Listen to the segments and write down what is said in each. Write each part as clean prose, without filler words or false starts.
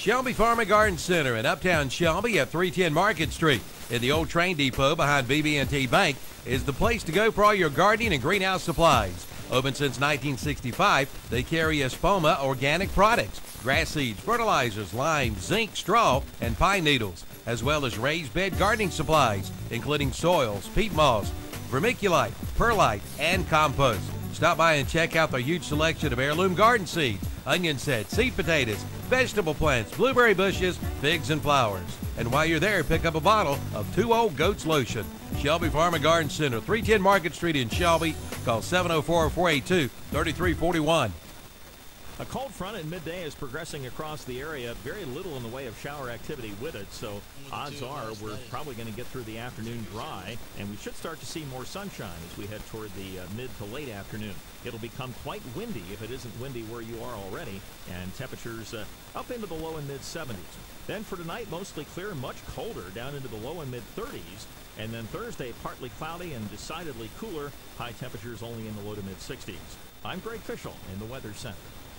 Shelby Farm and Garden Center in Uptown Shelby at 310 Market Street in the old train depot behind BB&T Bank is the place to go for all your gardening and greenhouse supplies. Open since 1965, they carry Espoma organic products, grass seeds, fertilizers, lime, zinc, straw, and pine needles, as well as raised bed gardening supplies, including soils, peat moss, vermiculite, perlite, and compost. Stop by and check out their huge selection of heirloom garden seeds, onion sets, seed potatoes, vegetable plants, blueberry bushes, figs, and flowers. And while you're there, pick up a bottle of 2 Old Goats lotion. Shelby Farm and Garden Center, 310 Market Street in Shelby. Call 704-482-3341. A cold front at midday is progressing across the area. Very little in the way of shower activity with it, so odds are we're probably going to get through the afternoon dry, and we should start to see more sunshine as we head toward the mid to late afternoon. It'll become quite windy if it isn't windy where you are already, and temperatures up into the low and mid 70s. Then for tonight, mostly clear, much colder, down into the low and mid 30s. And then Thursday, partly cloudy and decidedly cooler. High temperatures only in the low to mid 60s. I'm Greg Fischel in the Weather Center.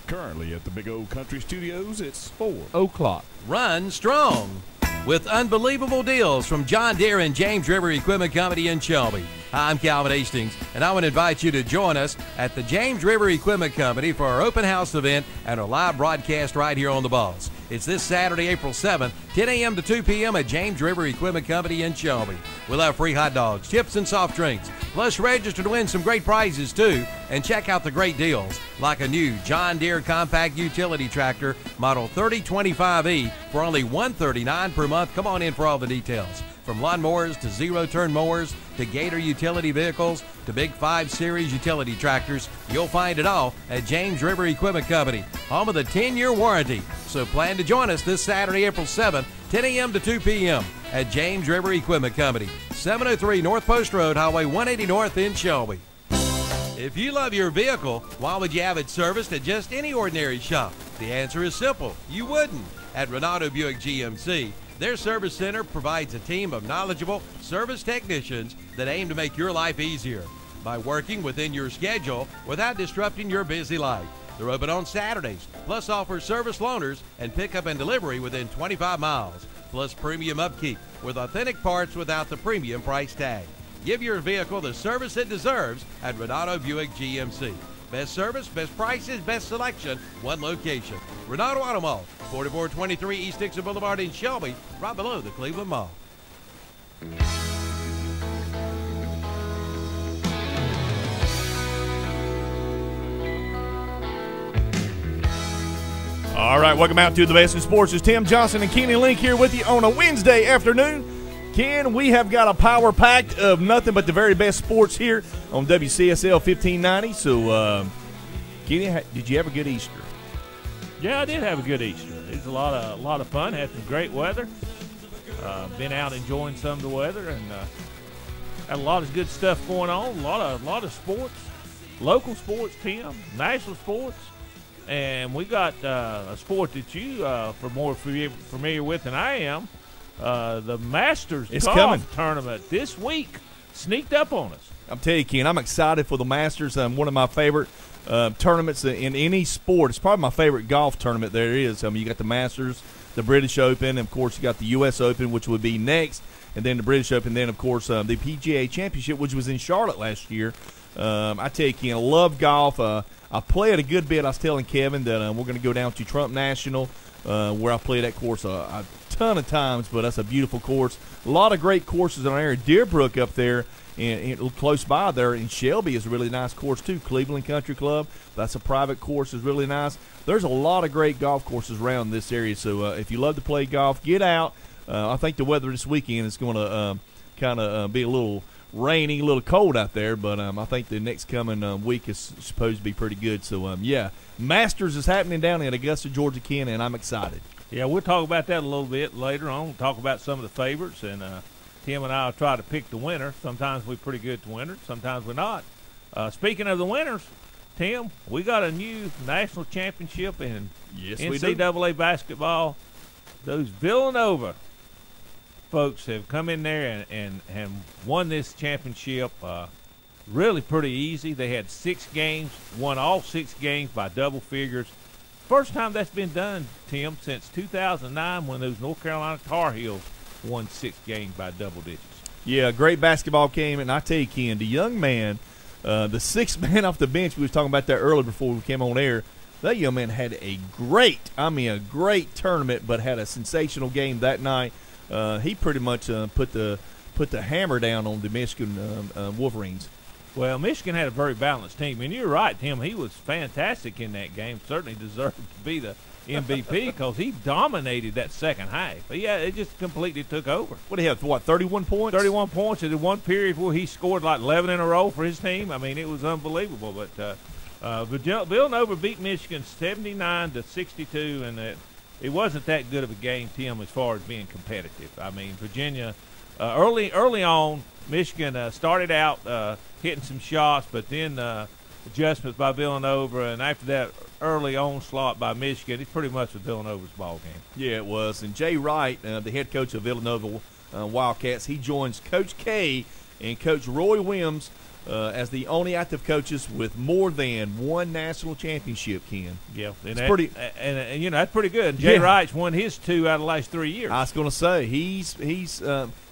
Currently at the Big O Country Studios, it's 4 o'clock. Run strong with unbelievable deals from John Deere and James River Equipment Company in Shelby. Hi, I'm Calvin Hastings, and I want to invite you to join us at the James River Equipment Company for our open house event and our live broadcast right here on The Boss. It's this Saturday, April 7th, 10 a.m. to 2 p.m. at James River Equipment Company in Shelby. We'll have free hot dogs, chips, and soft drinks. Plus, register to win some great prizes, too. And check out the great deals, like a new John Deere compact utility tractor, model 3025E, for only $139 per month. Come on in for all the details. From lawnmowers to zero-turn mowers to Gator utility vehicles to big 5 Series utility tractors, you'll find it all at James River Equipment Company, home of the 10-year warranty. So plan to join us this Saturday, April 7th, 10 a.m. to 2 p.m. at James River Equipment Company, 703 North Post Road, Highway 180 North in Shelby. If you love your vehicle, why would you have it serviced at just any ordinary shop? The answer is simple. You wouldn't. At Renato Buick GMC, their service center provides a team of knowledgeable service technicians that aim to make your life easier by working within your schedule without disrupting your busy life. They're open on Saturdays, plus offer service loaners and pickup and delivery within 25 miles, plus premium upkeep with authentic parts without the premium price tag. Give your vehicle the service it deserves at Renato Buick GMC. Best service, best prices, best selection, one location. Renato Auto Mall, 4423 East Dixon Boulevard in Shelby, right below the Cleveland Mall. All right, welcome out to the Best in Sports. It's Tim Johnson and Kenny Link here with you on a Wednesday afternoon. Ken, we have got a power pack of nothing but the very best sports here on WCSL 1590. So, Kenny, did you have a good Easter? Yeah, I did have a good Easter. It was a lot of fun. Had some great weather. Been out enjoying some of the weather, and had a lot of good stuff going on. A lot of sports, local sports, Tim, national sports, and we got a sport that you are more familiar with than I am. The Masters golf tournament this week sneaked up on us. I'm telling you, Ken, I'm excited for the Masters. One of my favorite tournaments in any sport. It's probably my favorite golf tournament there is. You got the Masters, the British Open, and, of course, you got the U.S. Open, which would be next, and then the British Open, then, of course, the PGA Championship, which was in Charlotte last year. I tell you, Ken, I love golf. I play it a good bit. I was telling Kevin that we're going to go down to Trump National, where I play that course a ton of times, but that's a beautiful course. A lot of great courses in our area. Deerbrook up there, and close by there in Shelby is a really nice course too. Cleveland Country Club, that's a private course, is really nice. There's a lot of great golf courses around this area, so if you love to play golf, get out. I think the weather this weekend is going to kind of be a little rainy, a little cold out there, but I think the next coming week is supposed to be pretty good. So, yeah, Masters is happening down in Augusta, Georgia, Ken, and I'm excited. Yeah, we'll talk about that a little bit later on. We'll talk about some of the favorites, and Tim and I will try to pick the winner. Sometimes we're pretty good to winners, sometimes we're not. Speaking of the winners, Tim, we got a new national championship in NCAA basketball. Those Villanova folks have come in there and won this championship really pretty easy. They had 6 games, won all 6 games by double figures. first time that's been done, Tim, since 2009 when those North Carolina Tar Heels won 6 games by double digits. Yeah, great basketball game, and I tell you, Ken, the young man, the sixth man off the bench, we was talking about that earlier before we came on air, that young man had a great tournament, but had a sensational game that night. He pretty much put the hammer down on the Michigan Wolverines. Well, Michigan had a very balanced team, and you're right, Tim. He was fantastic in that game. Certainly deserved to be the MVP because he dominated that second half. But yeah, it just completely took over. What did he have? 31 points? 31 points in one period where he scored like 11 in a row for his team. I mean, it was unbelievable. But Villanova beat Michigan 79-62, and it wasn't that good of a game, Tim, as far as being competitive. I mean, Virginia early on, Michigan started out hitting some shots, but then adjustments by Villanova, and after that early onslaught by Michigan, it's pretty much Villanova's ball game. Yeah, it was. And Jay Wright, the head coach of Villanova Wildcats, he joins Coach K and Coach Roy Williams as the only active coaches with more than one national championship, Ken. Yeah, it's pretty, and you know, that's pretty good. Jay Wright's won his 2 out of the last 3 years. I was going to say he's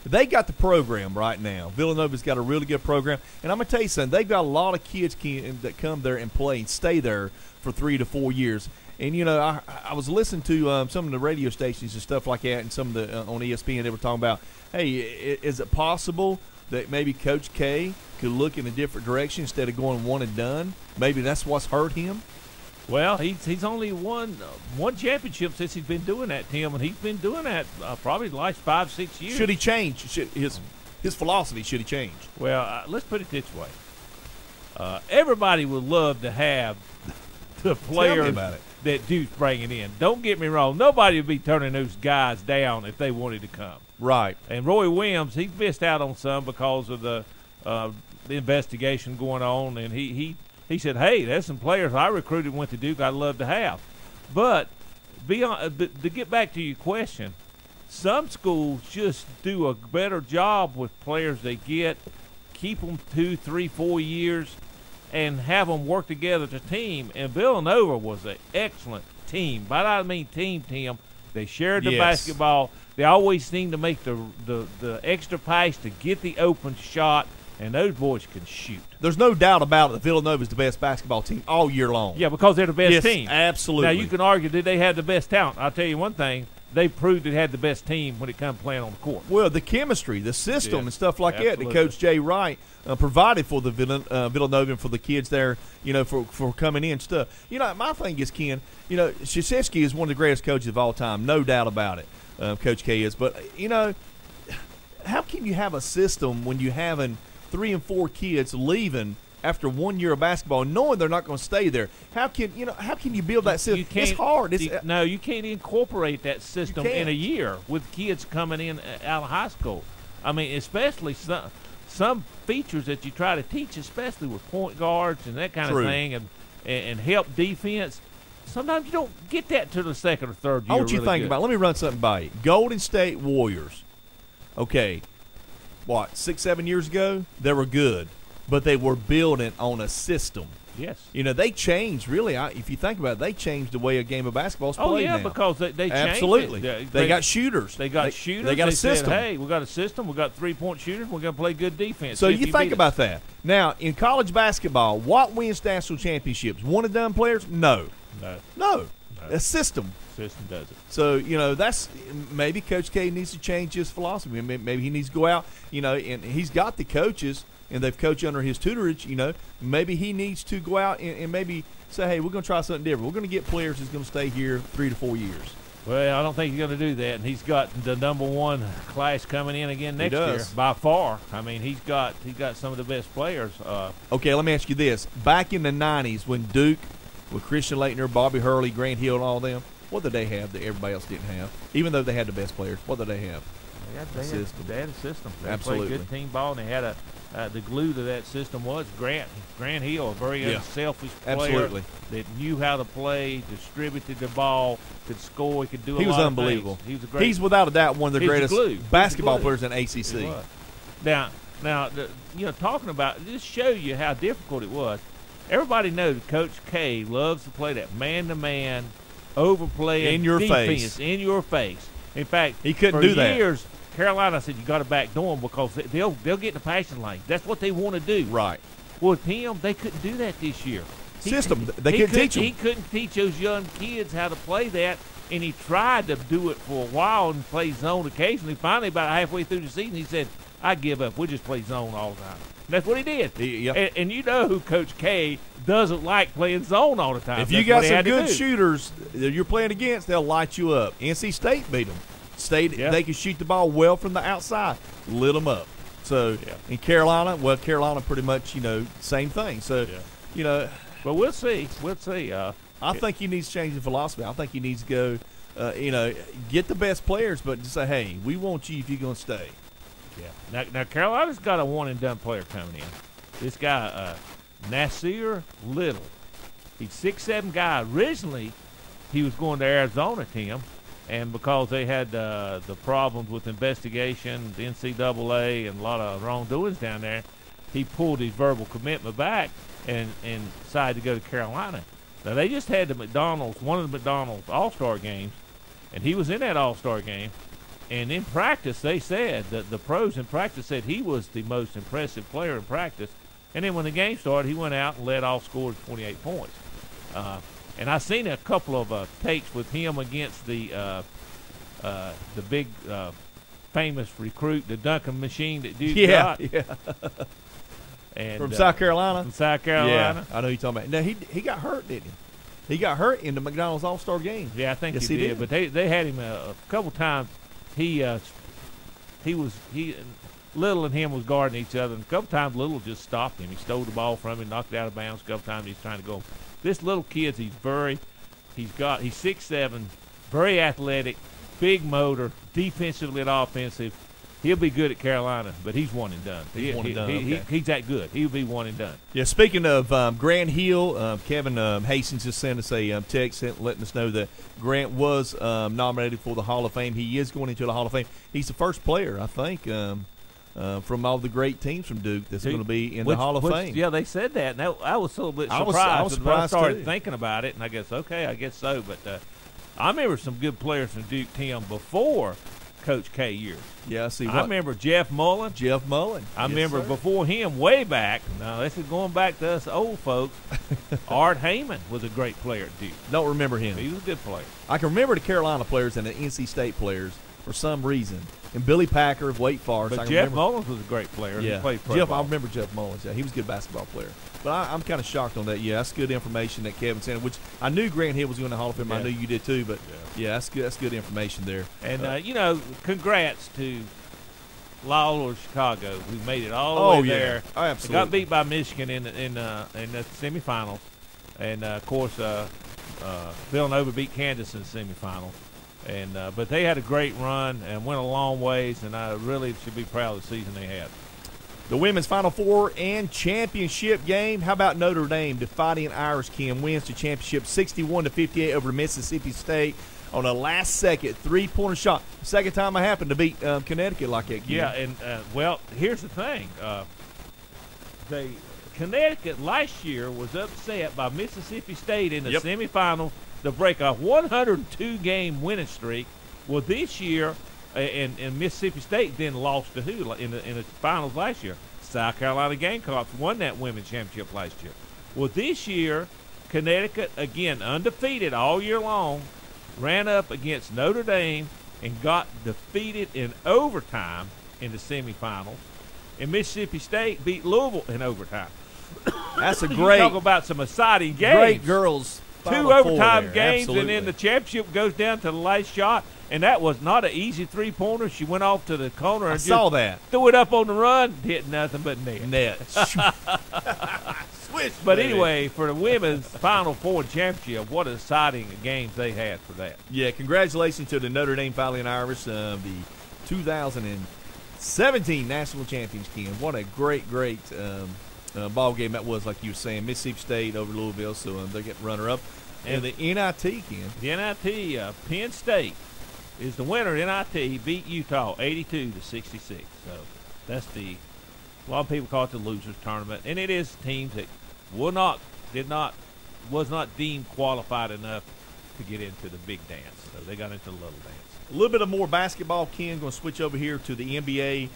they got the program right now. Villanova's got a really good program, and I'm going to tell you something. They've got a lot of kids that come there and play and stay there for 3 to 4 years. And you know, I was listening to some of the radio stations and stuff like that, and some of the on ESPN they were talking about, hey, is it possible that maybe Coach K could look in a different direction instead of going one and done? Maybe that's what's hurt him. Well, he's only won one championship since he's been doing that, Tim, and he's been doing that probably the last 5-6 years. Should he change? His philosophy, should he change? Well, let's put it this way. Everybody would love to have the players that Duke's bringing in. Don't get me wrong. Nobody would be turning those guys down if they wanted to come. Right. And Roy Williams, he missed out on some because of the investigation going on, and he said, hey, there's some players I recruited went to Duke I'd love to have. But to get back to your question, some schools just do a better job with players they get, keep them 2, 3, 4 years, and have them work together as a team. And Villanova was an excellent team. By that I mean team. They shared the basketball. They always seem to make the extra pass to get the open shot, and those boys can shoot. There's no doubt about it that Villanova's the best basketball team all year long. Yeah, because they're the best team. Absolutely. Now, you can argue that they had the best talent. I'll tell you one thing. They proved they had the best team when it comes to playing on the court. Well, the chemistry, the system, and stuff like that Coach Jay Wright provided for the Villanova and for the kids there, you know, for coming in and stuff. You know, my thing is, Ken, you know, Krzyzewski is one of the greatest coaches of all time, no doubt about it. Coach K is. But, you know, how can you have a system when you're having 3 and 4 kids leaving after 1 year of basketball, knowing they're not going to stay there? How can you build that system? It's hard. No, you can't incorporate that system in a year with kids coming in out of high school. I mean, especially some features that you try to teach, especially with point guards and that kind of thing, and help defense. Sometimes you don't get that to the second or third year. I want you to think about it. Let me run something by you. Golden State Warriors. Okay, 6-7 years ago, they were good, but they were building on a system. Yes. You know, they changed, really. If you think about it, they changed the way a game of basketball is played. Oh, yeah, now. Because they changed Absolutely. it. They got shooters. They got shooters. They got a system. Said, hey, we got a system. We got 3-point shooters. We're going to play good defense. So you think about that. Now, in college basketball, what wins national championships? One-and-done players? No. A system. System does it. So, you know, that's maybe Coach K needs to change his philosophy. Maybe he needs to go out, you know, and he's got the coaches, and they've coached under his tutorage, you know. Maybe he needs to go out and maybe say, hey, we're going to try something different. We're going to get players who's going to stay here 3 to 4 years. Well, I don't think he's going to do that, and he's got the number 1 class coming in again next year by far. I mean, he's got some of the best players. Okay, let me ask you this. Back in the 90s when Duke, with Christian Laettner, Bobby Hurley, Grant Hill, and all them, what did they have that everybody else didn't have? Even though they had the best players, what did they have? They had a system. They Absolutely. played good team ball, and they had the glue to that system was Grant Hill, a very unselfish player. Absolutely. That knew how to play, distributed the ball, could score, he could do a lot of things. He was unbelievable. He was a great. He's without a doubt one of the greatest basketball players in ACC. Now, you know, talking about this show you how difficult it was. Everybody knows Coach K loves to play that man-to-man overplaying In your defense, face. in your face. In fact, He couldn't for do that. years, Carolina said you got to backdoor them because they'll get in the passing lane. That's what they want to do. Right. Well, with him, they couldn't do that this year. System. They couldn't teach them. He couldn't teach those young kids how to play that, and he tried to do it for a while and play zone occasionally. Finally, about halfway through the season, he said, I give up. We'll just play zone all the time. And that's what he did. Yep. And you know who Coach K doesn't like playing zone all the time. If you That's got what he some had to good do. shooters that you're playing against, they'll light you up. NC State beat them. Yeah. They can shoot the ball well from the outside, lit them up. So in Carolina, Carolina pretty much, same thing. So, But we'll see. We'll see. I think he needs to change the philosophy. I think he needs to go, get the best players, but just say, hey, we want you if you're going to stay. Yeah. Now Carolina's got a one-and-done player coming in. This guy, Nasir Little. He's 6'7" guy. Originally, he was going to Arizona, Tim, and because they had the problems with investigation, the NCAA, and a lot of wrongdoings down there, he pulled his verbal commitment back and decided to go to Carolina. Now, they just had one of the McDonald's All-Star games, and he was in that All-Star game. And in practice, they said that the pros in practice said he was the most impressive player in practice. And then when the game started, he went out and led off, scored 28 points. And I seen a couple of tapes with him against the big famous recruit, the Duncan machine that Duke got. Yeah. And, From South Carolina? From South Carolina. Yeah, I know who you're talking about. Now, he got hurt, didn't he? He got hurt in the McDonald's All-Star game. Yeah, I think Yes, he he did. did. But they had him a couple times. Little and him was guarding each other, and a couple times Little just stopped him. He stole the ball from him, knocked it out of bounds. A couple times he's trying to go. This little kid, he's 6'7", very athletic, big motor, defensively and offensive. He'll be good at Carolina, but he's one and done. He's one and done, okay. He's that good. He'll be one and done. Yeah, speaking of Grant Hill, Kevin Hastings just sent us a text letting us know that Grant was nominated for the Hall of Fame. He is going into the Hall of Fame. He's the first player, I think, from all the great teams from Duke that's going to be in the Hall of Fame. Yeah, they said that, and I was so surprised. I was when I surprised, started too. thinking about it, and I guess so. But I remember some good players from Duke, Tim, before Coach K years. Yeah, I see. I remember Jeff Mullen. I remember before him, way back. Now, this is going back to us old folks. Art Heyman was a great player at Duke. Don't remember him. He was a good player. I can remember the Carolina players and the NC State players for some reason. And Billy Packer of Wake Forest. But Jeff Mullins was a great player. Yeah, He played pro Jeff. ball. I remember Jeff Mullins. Yeah, he was a good basketball player. But I'm kind of shocked on that. Yeah, that's good information that Kevin sent. Which I knew Grant Hill was going to Hall of Fame. Yeah. I knew you did too. But yeah, that's good. That's good information there. And congrats to Loyola Chicago, who made it all the way there. Oh, absolutely. They got beat by Michigan in the semifinals, and of course Villanova beat Kansas in the semifinals. And but they had a great run and went a long ways, and I really should be proud of the season they had. The women's Final Four and championship game. How about Notre Dame? The Fighting Irish Kim wins the championship 61-58 over Mississippi State on a last-second three-pointer shot. Second time it happened to beat Connecticut like that. Kim. Yeah, and here's the thing: Connecticut last year was upset by Mississippi State in the semifinals to break a 102-game winning streak. Well, this year. And Mississippi State then lost to who in the finals last year? South Carolina Gamecocks won that women's championship last year. Well, this year, Connecticut, again, undefeated all year long, ran up against Notre Dame and got defeated in overtime in the semifinals. And Mississippi State beat Louisville in overtime. That's a You great, talk about some exciting games. great girls. Two overtime games, Absolutely. and then the championship goes down to the last shot. And that was not an easy three-pointer. She went off to the corner and saw that. Threw it up on the run. Hit nothing but net. Swish, But baby. anyway, for the women's Final Four championship, what exciting games they had for that. Yeah, congratulations to the Notre Dame Fighting Irish, the 2017 national champions, Kim. What a great ball game that was, like you were saying. Mississippi State over Louisville, so they get runner-up. And the NIT, Kim. The NIT, Penn State is the winner. NIT beat Utah 82-66. So that's a lot of people call it the losers tournament, and it is teams that was not deemed qualified enough to get into the big dance. So they got into the little dance. A little bit of more basketball, Ken. Going to switch over here to the NBA.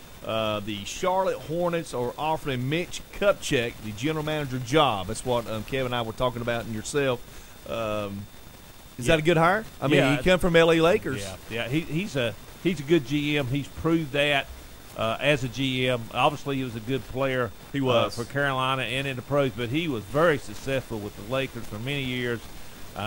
The Charlotte Hornets are offering Mitch Kupchak the general manager job. That's what Kevin and I were talking about, and yourself. Is that a good hire? I mean, he come from L.A. Lakers. Yeah. He's a good GM. He's proved that as a GM. Obviously, he was a good player. He was for Carolina and in the pros, but he was very successful with the Lakers for many years.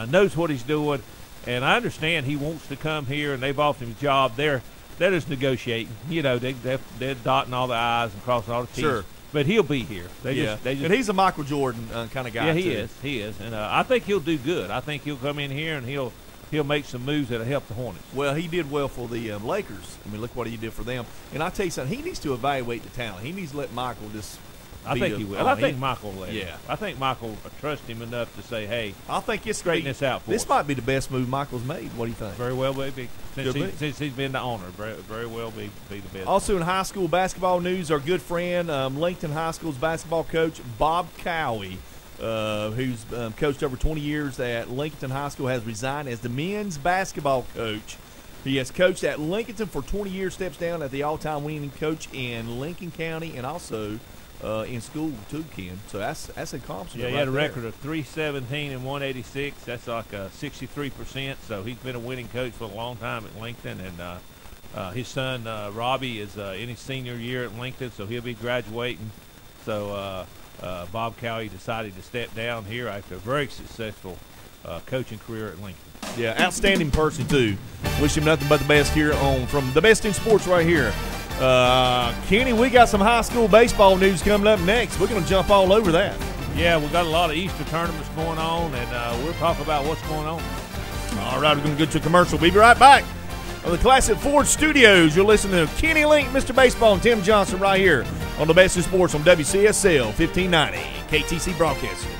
Knows what he's doing. And I understand he wants to come here, and they've offered him a job. They're just negotiating. You know, they're dotting all the I's and crossing all the T's. Sure. But he'll be here. They just, and he's a Michael Jordan kind of guy, Yeah, he is. And I think he'll do good. I think he'll come in here, and he'll make some moves that'll help the Hornets. Well, he did well for the Lakers. I mean, look what he did for them. And I'll tell you something. He needs to evaluate the talent. He needs to let Michael just I think he will. And I think Michael will let him. Yeah. I think Michael will trust him enough to say, hey, I think it's straighten this out for this us. might be the best move Michael's made. What do you think? Very well be. Since he's been the owner, very well be the best. Also in high school basketball news, our good friend, Lincoln High School's basketball coach, Bob Cowie, who's coached over 20 years at Lincoln High School, has resigned as the men's basketball coach. He has coached at Lincoln for 20 years, steps down at the all-time winning coach in Lincoln County and also in school too, Ken. So that's an accomplishment. Yeah, he had a record of 317 and 186. That's like 63%. So he's been a winning coach for a long time at Lincoln, and his son Robbie is in his senior year at Lincoln, so he'll be graduating. So Bob Cowie decided to step down here after a very successful coaching career at Lincoln. Yeah, outstanding person too. Wish him nothing but the best here from the Best in Sports right here. Kenny, we got some high school baseball news coming up next. We're going to jump all over that. Yeah, we got a lot of Easter tournaments going on, and we'll talk about what's going on. All right, we're going to go to a commercial. We'll be right back on the Classic Ford Studios. You're listening to Kenny Link, Mr. Baseball, and Tim Johnson right here on the Best in Sports on WCSL 1590 KTC Broadcasting.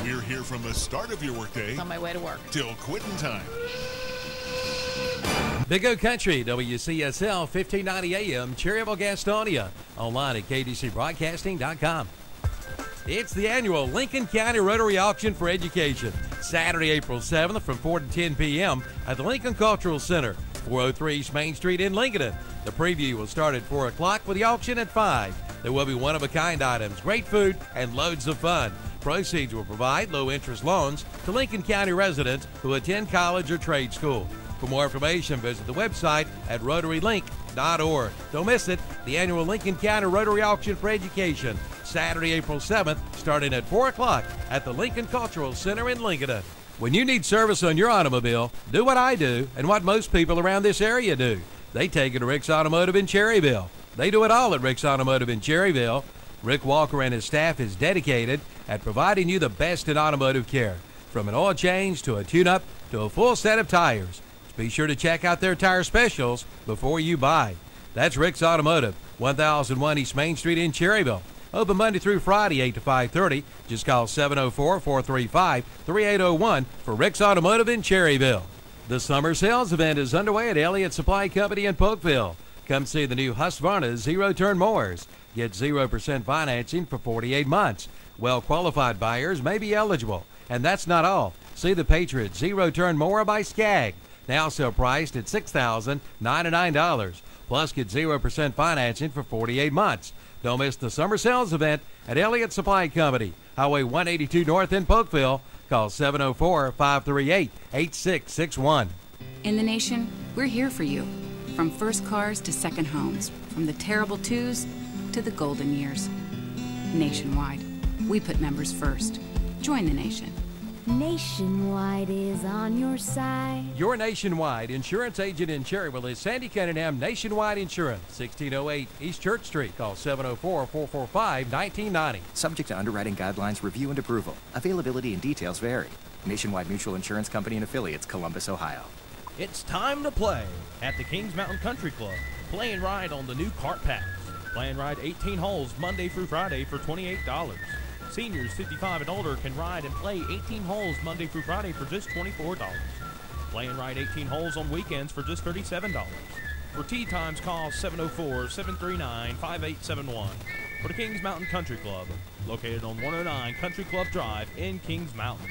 We're here from the start of your workday on my way to work till quitting time. Big O Country, WCSL 1590 AM, Cherryville, Gastonia. Online at KTCBroadcasting.com. It's the annual Lincoln County Rotary Auction for Education. Saturday, April 7th from 4 to 10 p.m. at the Lincoln Cultural Center, 403 East Main Street in Lincoln. The preview will start at 4 o'clock with the auction at 5. There will be one-of-a-kind items, great food, and loads of fun. Proceeds will provide low-interest loans to Lincoln County residents who attend college or trade school. For more information, visit the website at rotarylink.org. Don't miss it, the annual Lincoln County Rotary Auction for Education, Saturday, April 7th, starting at 4 o'clock at the Lincoln Cultural Center in Lincoln. When you need service on your automobile, do what I do and what most people around this area do. They take it to Rick's Automotive in Cherryville. They do it all at Rick's Automotive in Cherryville. Rick Walker and his staff is dedicated at providing you the best in automotive care, from an oil change to a tune-up to a full set of tires. Be sure to check out their tire specials before you buy. That's Rick's Automotive, 1001 East Main Street in Cherryville. Open Monday through Friday, 8 to 5:30. Just call 704-435-3801 for Rick's Automotive in Cherryville. The summer sales event is underway at Elliott Supply Company in Polkville. Come see the new Husqvarna zero-turn mowers. Get 0% financing for 48 months. Well-qualified buyers may be eligible. And that's not all. See the Patriot zero-turn mower by Skag. Now sale priced at $6,099. Plus get 0% financing for 48 months. Don't miss the summer sales event at Elliott Supply Company, Highway 182 North in Polkville. Call 704-538-8661. In the nation, we're here for you. From first cars to second homes, from the terrible twos to the golden years. Nationwide, we put members first. Join the nation. Nationwide is on your side. Your Nationwide insurance agent in Cherryville is Sandy Cunningham Nationwide Insurance, 1608 East Church Street. Call 704-445-1990. Subject to underwriting guidelines, review, and approval. Availability and details vary. Nationwide Mutual Insurance Company and Affiliates, Columbus, Ohio. It's time to play at the Kings Mountain Country Club. Play and ride on the new cart paths. Play and ride 18 holes Monday through Friday for $28. Seniors 55 and older can ride and play 18 holes Monday through Friday for just $24. Play and ride 18 holes on weekends for just $37. For tee times, call 704-739-5871. For the Kings Mountain Country Club, located on 109 Country Club Drive in Kings Mountain.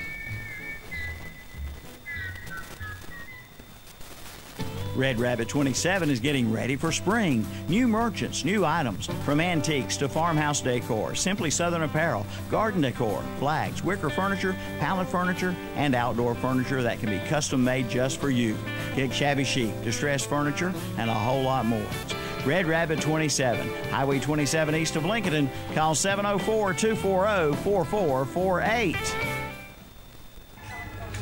Red Rabbit 27 is getting ready for spring. New merchants, new items, from antiques to farmhouse decor, Simply Southern apparel, garden decor, flags, wicker furniture, pallet furniture, and outdoor furniture that can be custom made just for you. Get shabby chic, distressed furniture, and a whole lot more. Red Rabbit 27, Highway 27 east of Lincoln. Call 704-240-4448.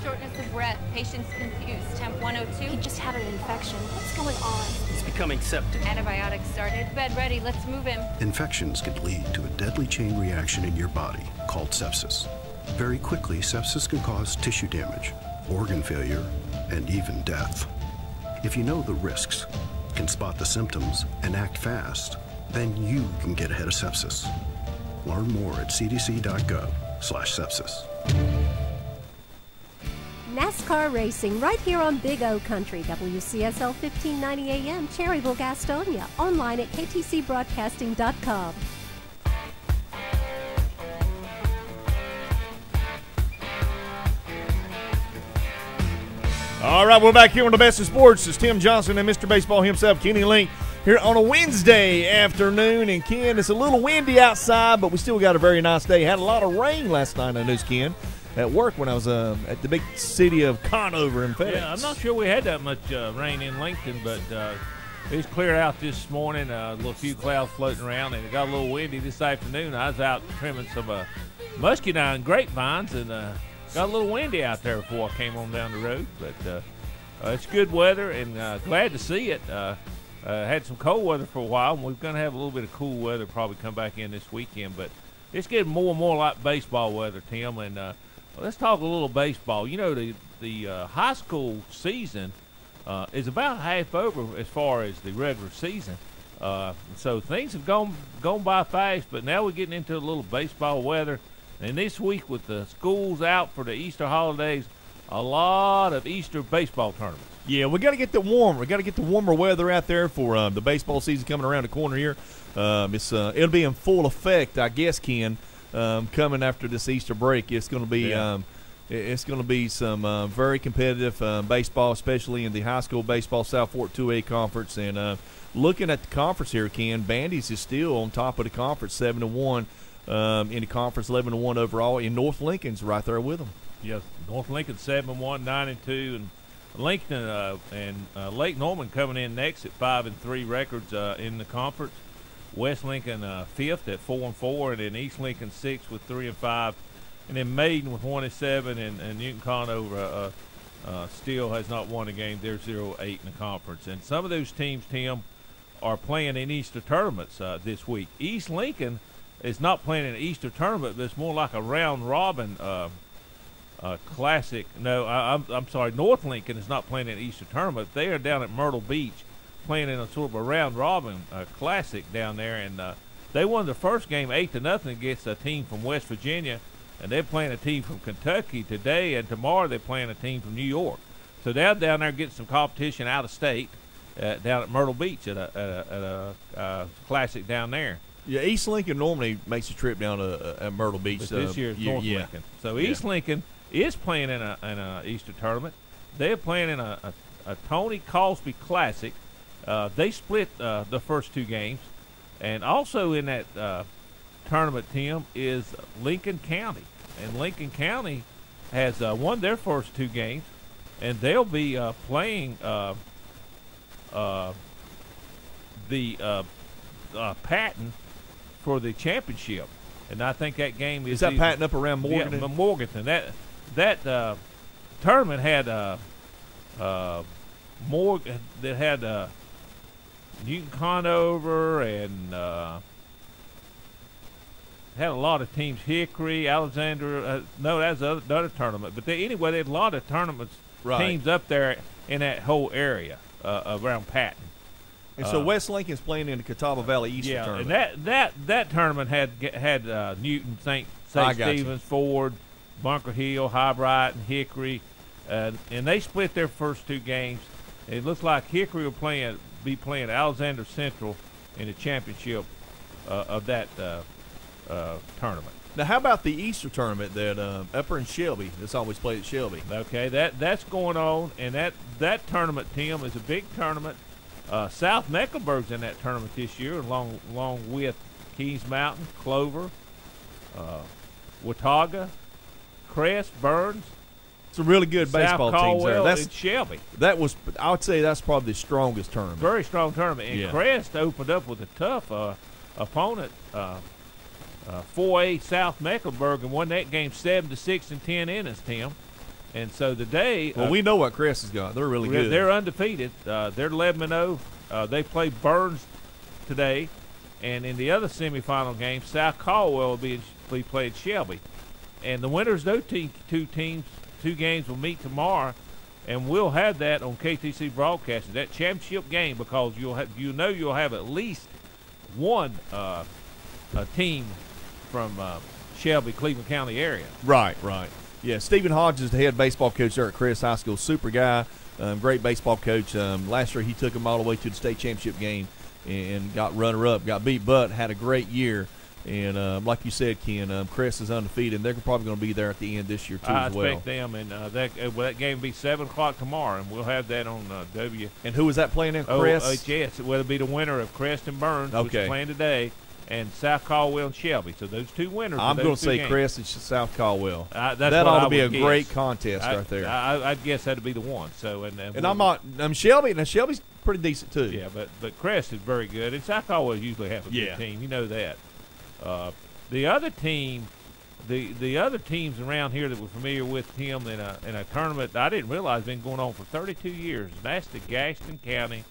Shortness of breath, patient's confused, temp 102. He just had an infection. What's going on? He's becoming septic. Antibiotics started. Bed ready. Let's move him. Infections can lead to a deadly chain reaction in your body called sepsis. Very quickly, sepsis can cause tissue damage, organ failure, and even death. If you know the risks, can spot the symptoms, and act fast, then you can get ahead of sepsis. Learn more at cdc.gov/sepsis. NASCAR racing right here on Big O Country, WCSL 1590 AM, Cherryville, Gastonia. Online at ktcbroadcasting.com. All right, we're back here on the Best of Sports. It's Tim Johnson and Mr. Baseball himself, Kenny Link, here on a Wednesday afternoon. And, Ken, it's a little windy outside, but we still got a very nice day. Had a lot of rain last night, I know, Ken, at work when I was at the big city of Conover in FedEx. Yeah, I'm not sure we had that much rain in Lincoln, but it's cleared out this morning. A little few clouds floating around, and it got a little windy this afternoon. I was out trimming some muscadine grapevines, and got a little windy out there before I came on down the road, but it's good weather, and glad to see it. Had some cold weather for a while, and we're going to have a little bit of cool weather probably come back in this weekend, but it's getting more and more like baseball weather, Tim, and let's talk a little baseball. You know, the high school season is about half over as far as the regular season, so things have gone by fast, but now we're getting into a little baseball weather. And this week, with the schools out for the Easter holidays, a lot of Easter baseball tournaments. Yeah, we got to get the warmer. We got to get the warmer weather out there for the baseball season coming around the corner here. It'll be in full effect, I guess, Ken. Coming after this Easter break, it's going to be some very competitive baseball, especially in the high school baseball South Fork 2A conference. And looking at the conference here, Ken, Bandy's is still on top of the conference, 7-1. In the conference, 11-1 overall. And North Lincoln's right there with them. Yes, North Lincoln 7-1, 9-2, and Lincoln and Lake Norman coming in next at 5-3 records in the conference. West Lincoln 5th at 4-4, and then East Lincoln 6th with 3-5, and then Maiden with 1-7, and Newton Conover still has not won a game. They're 0-8 in the conference, and some of those teams, Tim, are playing in Easter tournaments this week. East Lincoln is not playing an Easter tournament, but it's more like a round-robin classic. No, I'm sorry. North Lincoln is not playing an Easter tournament. They are down at Myrtle Beach playing in a sort of a round-robin classic down there, and they won the first game 8-0 against a team from West Virginia, and they're playing a team from Kentucky today, and tomorrow they're playing a team from New York. So they're down there getting some competition out of state down at Myrtle Beach at a classic down there. Yeah, East Lincoln normally makes a trip down to Myrtle Beach. But this year's North Lincoln. So East Lincoln is playing in a Easter tournament. They're playing in a Tony Cosby Classic. They split the first two games. And also in that tournament, Tim, is Lincoln County. And Lincoln County has won their first two games. And they'll be playing the Patton for the championship, and I think that game is that Patton up around Morganton? Yeah, Morganton. That tournament had Newton Conover and had a lot of teams. Hickory, Alexander. No, that's another tournament. But anyway, they had a lot of tournaments teams up there in that whole area around Patton. And so West Lincoln's playing in the Catawba Valley Easter tournament. And that tournament had Newton, St. Stephen's, Ford, Bunker Hill, Highbright, and Hickory, and they split their first two games. It looks like Hickory will be playing Alexander Central in the championship of that tournament. Now, how about the Easter tournament that Upper and Shelby? That's always played at Shelby. Okay, that's going on, and that tournament, Tim, is a big tournament. South Mecklenburg's in that tournament this year, along with Keys Mountain, Clover, Watauga, Crest, Burns. It's a really good baseball team there. That's Shelby. That was, I would say, that's probably the strongest tournament. Very strong tournament. And Crest opened up with a tough opponent, 4A South Mecklenburg, and won that game 7-6 in 10 innings, Tim. And so today, well, we know what Crest has got. They're really good. They're undefeated. They're 11-0. They play Burns today, and in the other semifinal game, South Caldwell will be playing Shelby. And the winners of those two games will meet tomorrow, and we'll have that on KTC Broadcasting, that championship game, because you'll have at least one team from Shelby, Cleveland County area. Right. Yeah, Stephen Hodges is the head baseball coach there at Crest High School. Super guy, great baseball coach. Last year he took them all the way to the state championship game and got runner-up, got beat, but had a great year. And like you said, Ken, Crest is undefeated, and they're probably going to be there at the end this year, too, as well. I expect them, and that game will be 7 o'clock tomorrow, and we'll have that on W. And who is that playing in, Crest? Yes, it will be the winner of Crest and Burns, which is playing today, and South Caldwell and Shelby. So those two winners. I'm going to say games. Crest and South Caldwell. That ought to be a great contest right there. I'd guess that'd be the one. So I'm Shelby. Now Shelby's pretty decent too. Yeah, but Crest is very good, and South Caldwell usually have a good team. You know that. The other team, the other teams around here that we're familiar with him in a tournament I didn't realize been going on for 32 years. That's the Gaston County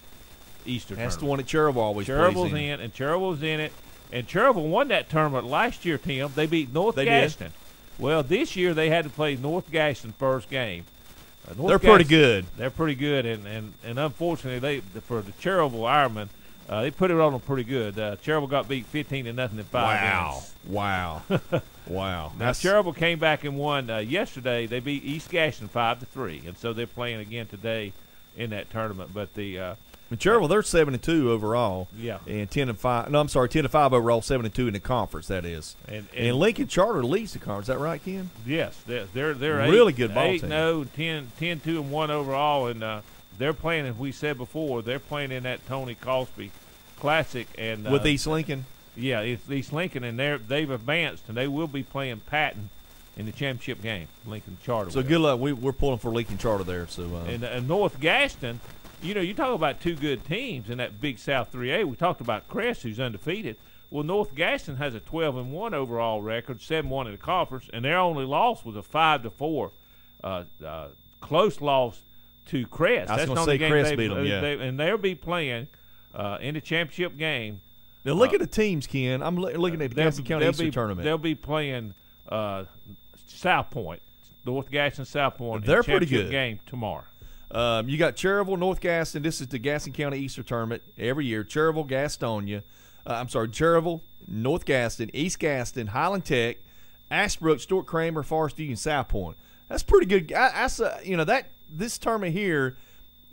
Easter tournament. That's the one that Cherryville always plays in. And Cherryville's in it. And Cherryville won that tournament last year, Tim. They beat North Gaston. Well, this year they had to play North Gaston first game. They're pretty good. They're pretty good, and unfortunately, for the Cherryville Ironmen, they put it on them pretty good. Cherryville got beat 15-0 in 5 innings. Wow. Now Cherryville came back and won yesterday. They beat East Gaston 5-3, and so they're playing again today in that tournament. But Cherryville, they're 7-2 overall. Yeah. And 10-5. No, I'm sorry, 10-5 overall, 7-2 in the conference. That is. And Lincoln Charter leads the conference. Is that right, Ken? Yes, they're really good ball team. 8-0, 10-2-1 overall, and they're playing, as we said before, they're playing in that Tony Cosby Classic and with East Lincoln. Yeah, it's East Lincoln, and they've advanced, and they will be playing Patton in the championship game. Lincoln Charter. So good luck. We're pulling for Lincoln Charter there. So and North Gaston. You talk about two good teams in that Big South 3A. We talked about Crest, who's undefeated. Well, North Gaston has a 12-1 overall record, 7-1 in the conference, and their only loss was a 5-4 close loss to Crest. I was going to say Crest beat them, and they'll be playing in the championship game. Now look at the teams, Ken. I'm looking at the Gaston County Easter Tournament. They'll be playing South Point, North Gaston, South Point. They're in the pretty good. Game tomorrow. You got Cherryville, North Gaston. This is the Gaston County Easter Tournament every year. Cherryville, Gastonia. Cherryville, North Gaston, East Gaston, Highland Tech, Ashbrook, Stuart Kramer, Forest View, and South Point. That's pretty good. This tournament here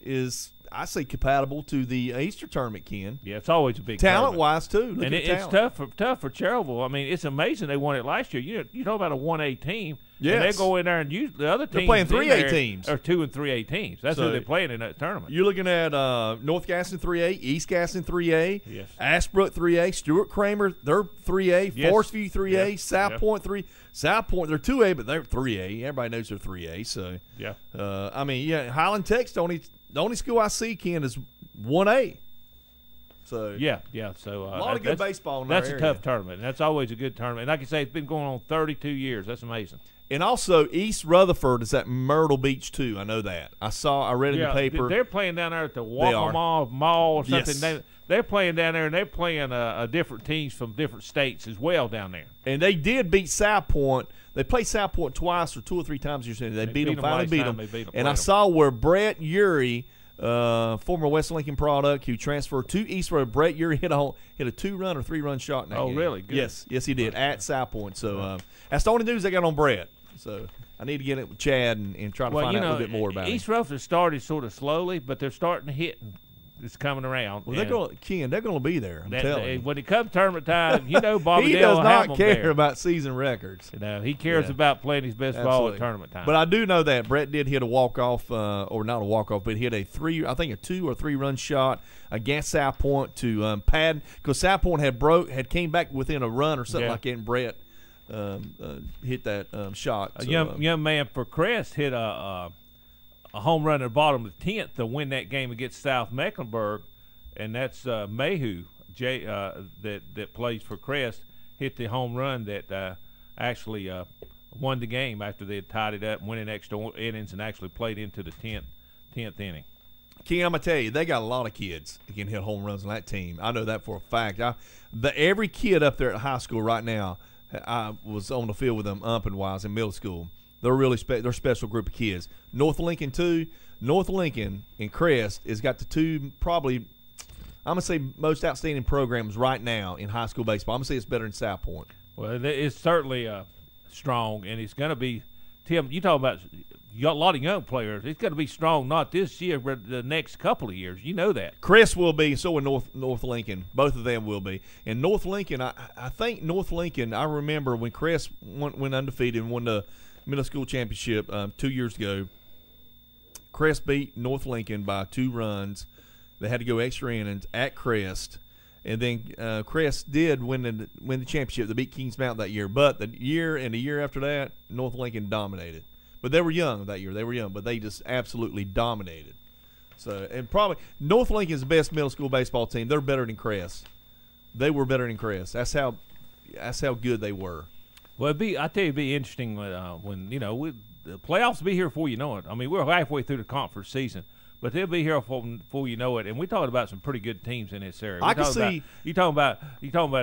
is, I say, compatible to the Easter tournament, Ken. Yeah, it's always a big talent-wise too. And it's tough for Cherryville. I mean, it's amazing they won it last year. You talk about a 1A team. Yes. And they go in there and use the other teams. They're playing 3A teams. Or 2 and 3A teams. That's who they're playing in that tournament. You're looking at North Gaston 3A, East Gaston 3A, yes. Ashbrook 3A, Stuart Kramer, they're 3A, yes. Forest View 3A, yes. South Point 3. South Point, they're 2A, but they're 3A. Everybody knows they're 3A. So, Highland Tech's the only school I see, Ken, is 1A. So yeah. So a lot of good baseball in That's our a area. tough tournament. And that's always a good tournament. And like I say, it's been going on 32 years. That's amazing. And also, East Rutherford is at Myrtle Beach too. I know that. I read in the paper. They're playing down there at the Waccamaw Mall or something. Yes. They're playing down there, and they're playing different teams from different states as well down there. And they did beat South Point. They played South Point twice or 2 or 3 times. They beat them. Finally beat them. And I saw where Brett Urey, former West Lincoln product, who transferred to East Rutherford, Brett Urey hit a 2-run or 3-run shot in that game. Really? Good. Yes, he did at South Point. So that's the only news I got on Brett. So I need to get it with Chad and try to find out a little bit more about East him. Rutherford started sort of slowly, but they're starting to hit. It's coming around. Well, they're going to be there. I'm telling you. When it comes tournament time, Bobby he Dale does will have not them care there. about season records. He cares about playing his best ball at tournament time. But I do know that Brett did hit a walk-off, or not a walk-off, but he hit a 2 or 3 run shot against South Point to pad, because South Point had came back within a run or something like that, and Brett hit that shot. A young man for Crest hit a home run at the bottom of the 10th to win that game against South Mecklenburg, and that's Mayhew that plays for Crest, hit the home run that actually won the game after they had tied it up and went in extra innings and actually played into the 10th inning. Ken, I'm going to tell you, they got a lot of kids that can hit home runs on that team. I know that for a fact. Every kid up there at high school right now, I was on the field with them umping-wise in middle school. They're really they're a special group of kids. North Lincoln, too. North Lincoln and Crest has got the two probably, I'm going to say, most outstanding programs right now in high school baseball. I'm going to say it's better than South Point. Well, it's certainly strong, and it's going to be, Tim, you talking about you got a lot of young players. It's going to be strong not this year, but the next couple of years. You know that. Crest will be, so will North Lincoln. Both of them will be. And North Lincoln, I think North Lincoln, I remember when Crest went undefeated and won the middle school championship 2 years ago. Crest beat North Lincoln by 2 runs. They had to go extra innings at Crest, and then Crest did win the championship. They beat Kings Mountain that year, but the year after that, North Lincoln dominated. But they were young that year. They were young, but they just absolutely dominated. So, and probably North Lincoln is the best middle school baseball team. They're better than Crest. They were better than Crest. That's how good they were. Well, it'd be interesting when the playoffs will be here before you know it. I mean, we're halfway through the conference season, but they'll be here before you know it. And we're talking about some pretty good teams in this area. You talking about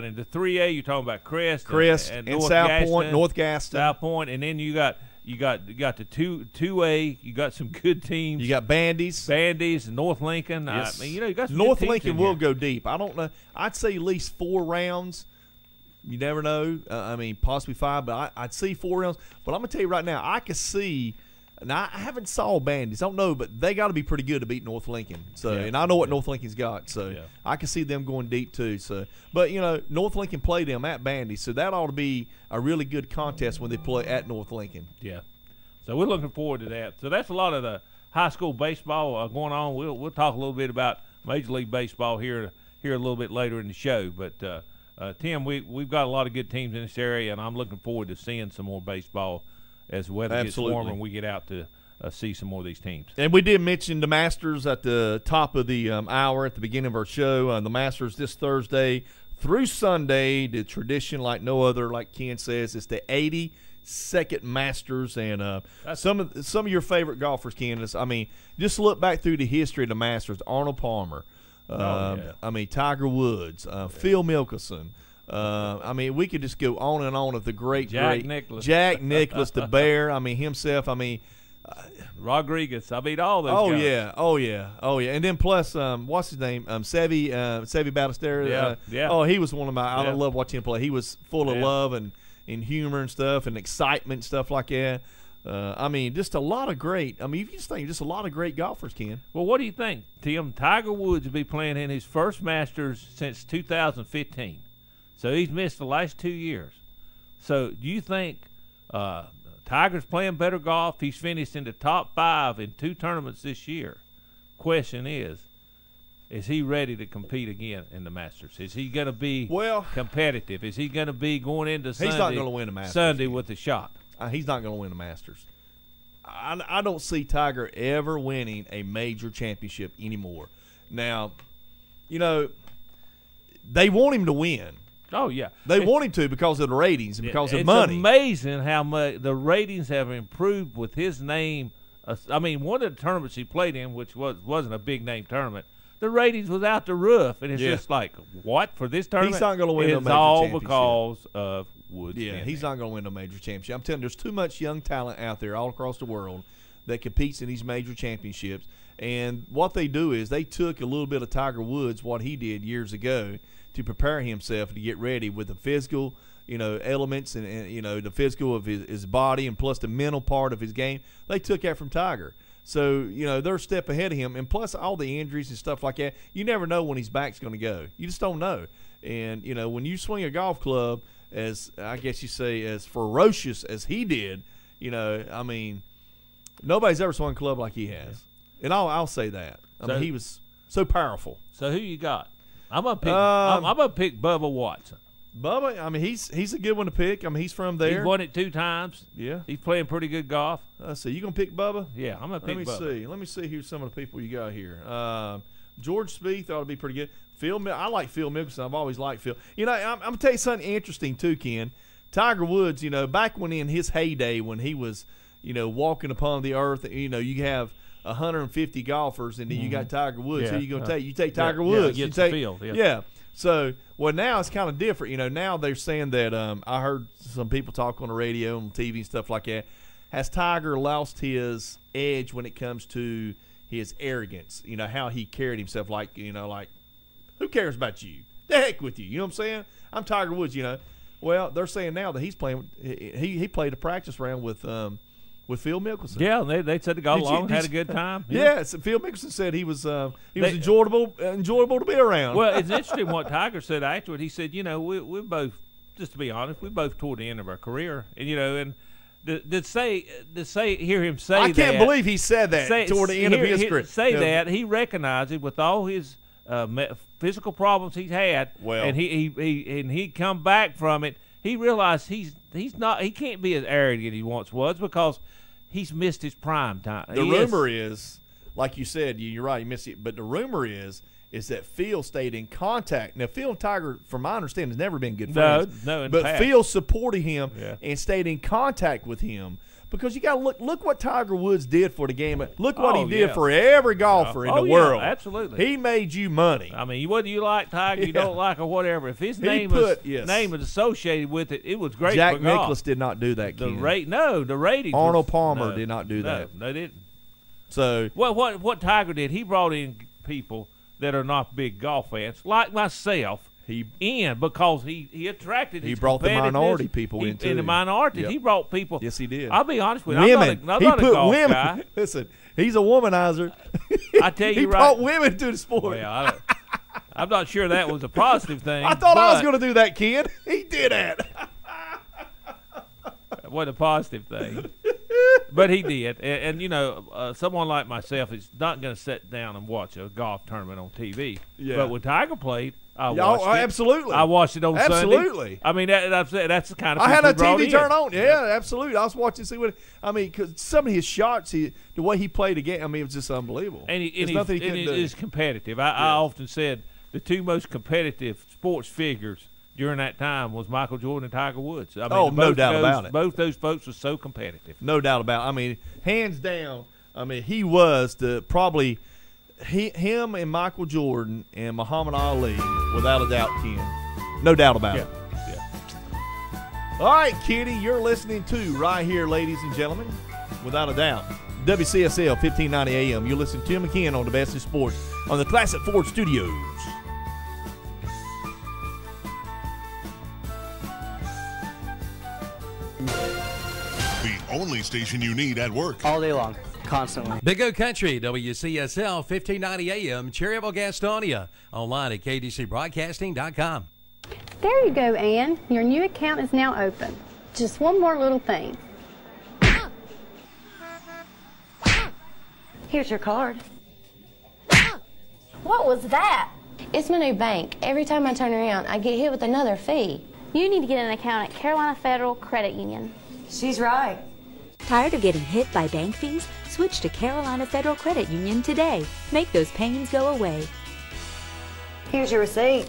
in the 3A. You're talking about Crest and South Point, North Gaston, South Point, and then you got the 2A. You got some good teams. You got Bandy's, and North Lincoln. Yes. You got some North good teams Lincoln in will here. go deep. I don't know. I'd say at least 4 rounds. You never know. Possibly 5, but I'd see 4 rounds. But I'm going to tell you right now, I could see – now, I haven't saw Bandits. I don't know, but they got to be pretty good to beat North Lincoln. So, and I know what North Lincoln's got. So, I can see them going deep too. So, but, North Lincoln played them at Bandits. So, that ought to be a really good contest when they play at North Lincoln. Yeah. So, we're looking forward to that. So, that's a lot of the high school baseball going on. We'll talk a little bit about Major League Baseball here a little bit later in the show. But, Tim, we've got a lot of good teams in this area, and I'm looking forward to seeing some more baseball as the weather gets warmer and we get out to see some more of these teams. And we did mention the Masters at the top of the hour at the beginning of our show. The Masters this Thursday through Sunday, the tradition like no other, like Ken says. It's the 82nd Masters, and some of your favorite golfers, Ken. Just look back through the history of the Masters. Arnold Palmer. Tiger Woods, Phil Mickelson. We could just go on and on of the great Jack Nicklaus, the Bear. Himself. Rodriguez. All those guys. Oh yeah. And then plus, what's his name? Seve Ballesteros. Yeah. He was one of my. I love watching him play. He was full of love and humor and stuff and excitement and stuff like that. Just a lot of great. You just think just a lot of great golfers, Ken. Well, what do you think, Tim? Tiger Woods will be playing in his first Masters since 2015. So he's missed the last 2 years. So do you think Tiger's playing better golf? He's finished in the top 5 in 2 tournaments this year. Question is he ready to compete again in the Masters? Is he going to be competitive? Is he going to be going into Sunday? He's not going to win the Masters. Sunday with a shot. He's not going to win the Masters. I don't see Tiger ever winning a major championship anymore. Now, they want him to win. Oh, yeah. They want him to because of the ratings and because of money. It's amazing how much the ratings have improved with his name. One of the tournaments he played in, which wasn't a big-name tournament, the ratings was out the roof. And it's just like, what, for this tournament? He's not going to win no major championship. It's all because of Woods. Yeah, he's not going to win no major championship. I'm telling you, there's too much young talent out there all across the world that competes in these major championships. And what they do is they took a little bit of Tiger Woods, what he did years ago, to prepare himself to get ready with the physical, elements and the physical of his body and plus the mental part of his game. They took that from Tiger. So, they're a step ahead of him. And plus all the injuries and stuff like that, you never know when his back's going to go. You just don't know. And, when you swing a golf club as, I guess you say, as ferocious as he did, nobody's ever swung a club like he has. And I'll say that. I mean, he was so powerful. So who you got? I'm gonna pick Bubba Watson. Bubba, he's a good one to pick. He's from there. He's won it 2 times. Yeah. He's playing pretty good golf. So you going to pick Bubba? Yeah, I'm going to pick Bubba. Let me see who's some of the people you got here. George Spieth ought to be pretty good. I like Phil Mickelson. I've always liked Phil. I'm going to tell you something interesting too, Ken. Tiger Woods, back when in his heyday when he was, walking upon the earth, you have 150 golfers and then you got Tiger Woods. Yeah. Who you going to take? You take Tiger Woods. Yeah, the field. Yeah. So, now it's kind of different. Now they're saying that I heard some people talk on the radio and TV and stuff like that. Has Tiger lost his edge when it comes to his arrogance? How he carried himself like, who cares about you? The heck with you. You know what I'm saying? I'm Tiger Woods, Well, they're saying now that he's playing – he played a practice round with Phil Mickelson. Yeah, they said they got along and had a good time. Yeah, so Phil Mickelson said he was enjoyable to be around. Well, it's interesting what Tiger said afterward. He said, we both, just to be honest, we both toward the end of our career, and and hear him say I can't believe he said that toward the end of his career. That he recognized it with all his physical problems he's had, and he come back from it. He realized he can't be as arrogant as he once was because he's missed his prime time. The rumor is, like you said, you're right, you missed it. But the rumor is that Phil stayed in contact. Now, Phil and Tiger, from my understanding, has never been good friends. No, but Phil supported him and stayed in contact with him. Because you got to look what Tiger Woods did for the game. Look what he did for every golfer in the world. Absolutely. He made you money. Whether you like Tiger, you don't like or whatever. If his name was associated with it, it was great Jack for golf. Nicklaus did not do that, Ken. The ratings. Arnold Palmer did not do that. No, they didn't. So, well, what Tiger did, he brought in people that are not big golf fans, like myself. Because he attracted his brought the minority people in too. In the minority, he brought people. Yes, he did. I'll be honest with you. Women. I'm not a golf guy. Listen, he's a womanizer. I tell you, he brought women to the sport. Well, I'm not sure that was a positive thing. I thought I was going to do that, kid. He did that. It wasn't a positive thing. But he did. And someone like myself is not going to sit down and watch a golf tournament on TV. Yeah. But when Tiger played, I watched it. Absolutely. I watched it on Sunday. Absolutely. That's the kind of I had a TV TV turn on. Yeah, absolutely. I was watching see what because some of his shots, the way he played again, it was just unbelievable. And it is competitive. I often said the two most competitive sports figures during that time was Michael Jordan and Tiger Woods. No doubt about it. Both those folks were so competitive. No doubt about it. Hands down, he was probably him and Michael Jordan and Muhammad Ali, without a doubt, Ken. No doubt about it. Yeah. All right, Kitty, you're listening to right here, ladies and gentlemen, without a doubt. WCSL 1590 AM. You're listening to Tim McKeon on the Best in Sports on the Classic Ford Studios. The only station you need at work. All day long. Constantly. Big O Country, WCSL 1590 AM, Cherryville, Gastonia. Online at KTCBroadcasting.com. There you go, Ann. Your new account is now open. Just one more little thing. Here's your card. What was that? It's my new bank. Every time I turn around, I get hit with another fee. You need to get an account at Carolina Federal Credit Union. She's right. Tired of getting hit by bank fees? Switch to Carolina Federal Credit Union today. Make those pains go away. Here's your receipt.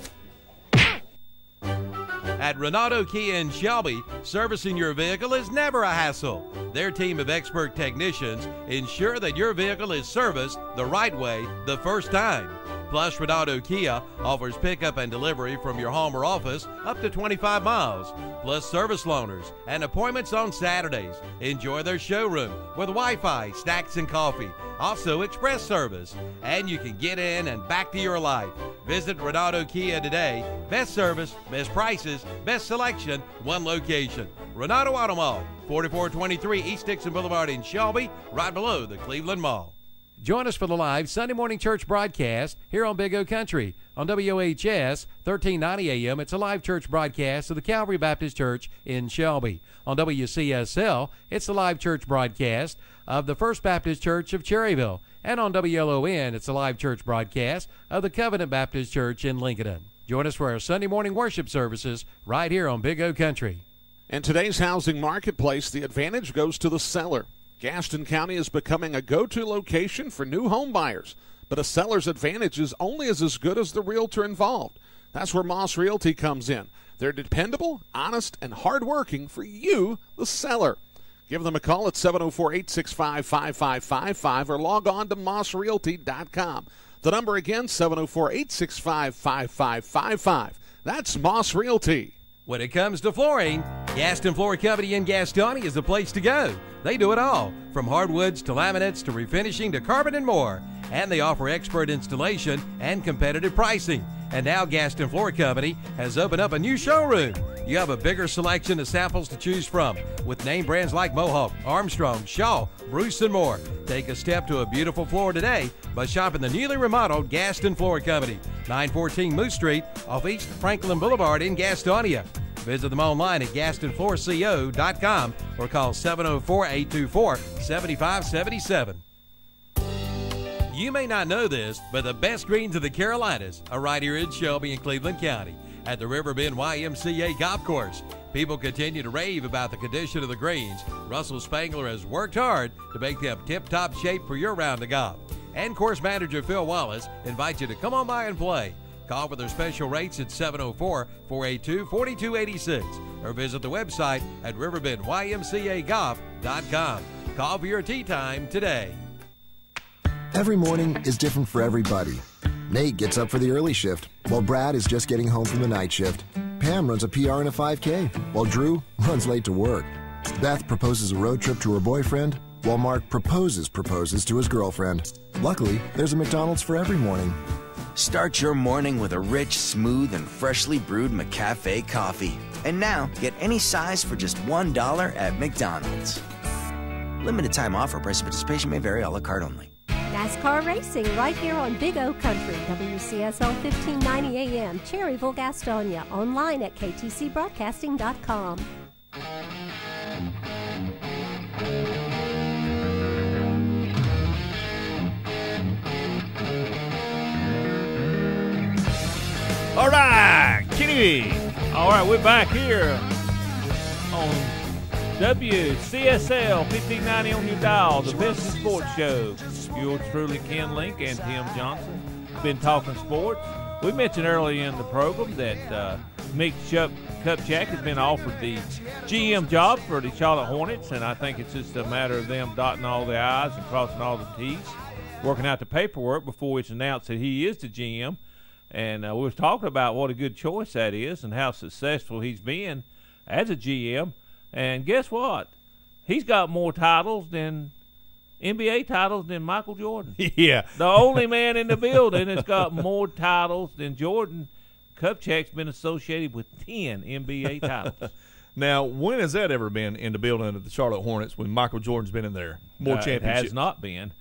At Renato Kia in Shelby, servicing your vehicle is never a hassle. Their team of expert technicians ensure that your vehicle is serviced the right way the first time. Plus, Renato Kia offers pickup and delivery from your home or office up to 25 miles, plus service loaners and appointments on Saturdays. Enjoy their showroom with Wi-Fi, snacks, and coffee. Also, express service. And you can get in and back to your life. Visit Renato Kia today. Best service, best prices, best selection, one location. Renato Auto Mall, 4423 East Dixon Boulevard in Shelby, right below the Cleveland Mall. Join us for the live Sunday morning church broadcast here on Big O Country. On WHS, 1390 AM, it's a live church broadcast of the Calvary Baptist Church in Shelby. On WCSL, it's a live church broadcast of the First Baptist Church of Cherryville. And on WLON, it's a live church broadcast of the Covenant Baptist Church in Lincoln. Join us for our Sunday morning worship services right here on Big O Country. In today's housing marketplace, the advantage goes to the seller. Gaston County is becoming a go-to location for new home buyers, but a seller's advantage is only as good as the realtor involved. That's where Moss Realty comes in. They're dependable, honest, and hardworking for you, the seller. Give them a call at 704-865-5555 or log on to mossrealty.com. The number again, 704-865-5555. That's Moss Realty. When it comes to flooring, Gaston Floor Company in Gastonia is the place to go. They do it all, from hardwoods to laminates to refinishing to carpet and more. And they offer expert installation and competitive pricing. And now Gaston Floor Company has opened up a new showroom. You have a bigger selection of samples to choose from with name brands like Mohawk, Armstrong, Shaw, Bruce, and more. Take a step to a beautiful floor today by shopping the newly remodeled Gaston Floor Company, 914 Moose Street off East Franklin Boulevard in Gastonia. Visit them online at GastonFloorCO.com or call 704-824-7577. You may not know this, but the best greens of the Carolinas are right here in Shelby and Cleveland County at the Riverbend YMCA Golf Course. People continue to rave about the condition of the greens. Russell Spangler has worked hard to make them tip-top shape for your round of golf. And course manager Phil Wallace invites you to come on by and play. Call for their special rates at 704-482-4286 or visit the website at riverbendymcagolf.com. Call for your tee time today. Every morning is different for everybody. Nate gets up for the early shift, while Brad is just getting home from the night shift. Pam runs a PR and a 5K, while Drew runs late to work. Beth proposes a road trip to her boyfriend, while Mark proposes to his girlfriend. Luckily, there's a McDonald's for every morning. Start your morning with a rich, smooth, and freshly brewed McCafe coffee. And now, get any size for just $1 at McDonald's. Limited time offer. Price of participation may vary. A la carte only. NASCAR racing right here on Big O Country, WCSL 1590 AM, Cherryville, Gastonia. Online at ktcbroadcasting.com. All right, Kenny. All right, we're back here on WCSL 1590 on your dial, the best in sports show. Yours truly, Ken Link and Tim Johnson. Been talking sports. We mentioned earlier in the program that Mick Kupchak has been offered the GM job for the Charlotte Hornets, and I think it's just a matter of them dotting all the I's and crossing all the T's, working out the paperwork before it's announced that he is the GM. And we was talking about what a good choice that is and how successful he's been as a GM. And guess what? He's got more titles than NBA titles than Michael Jordan. Yeah. The only man in the building that's got more titles than Jordan. Kupchak's been associated with 10 NBA titles. Now, when has that ever been in the building of the Charlotte Hornets when Michael Jordan's been in there? More championships. It has not been.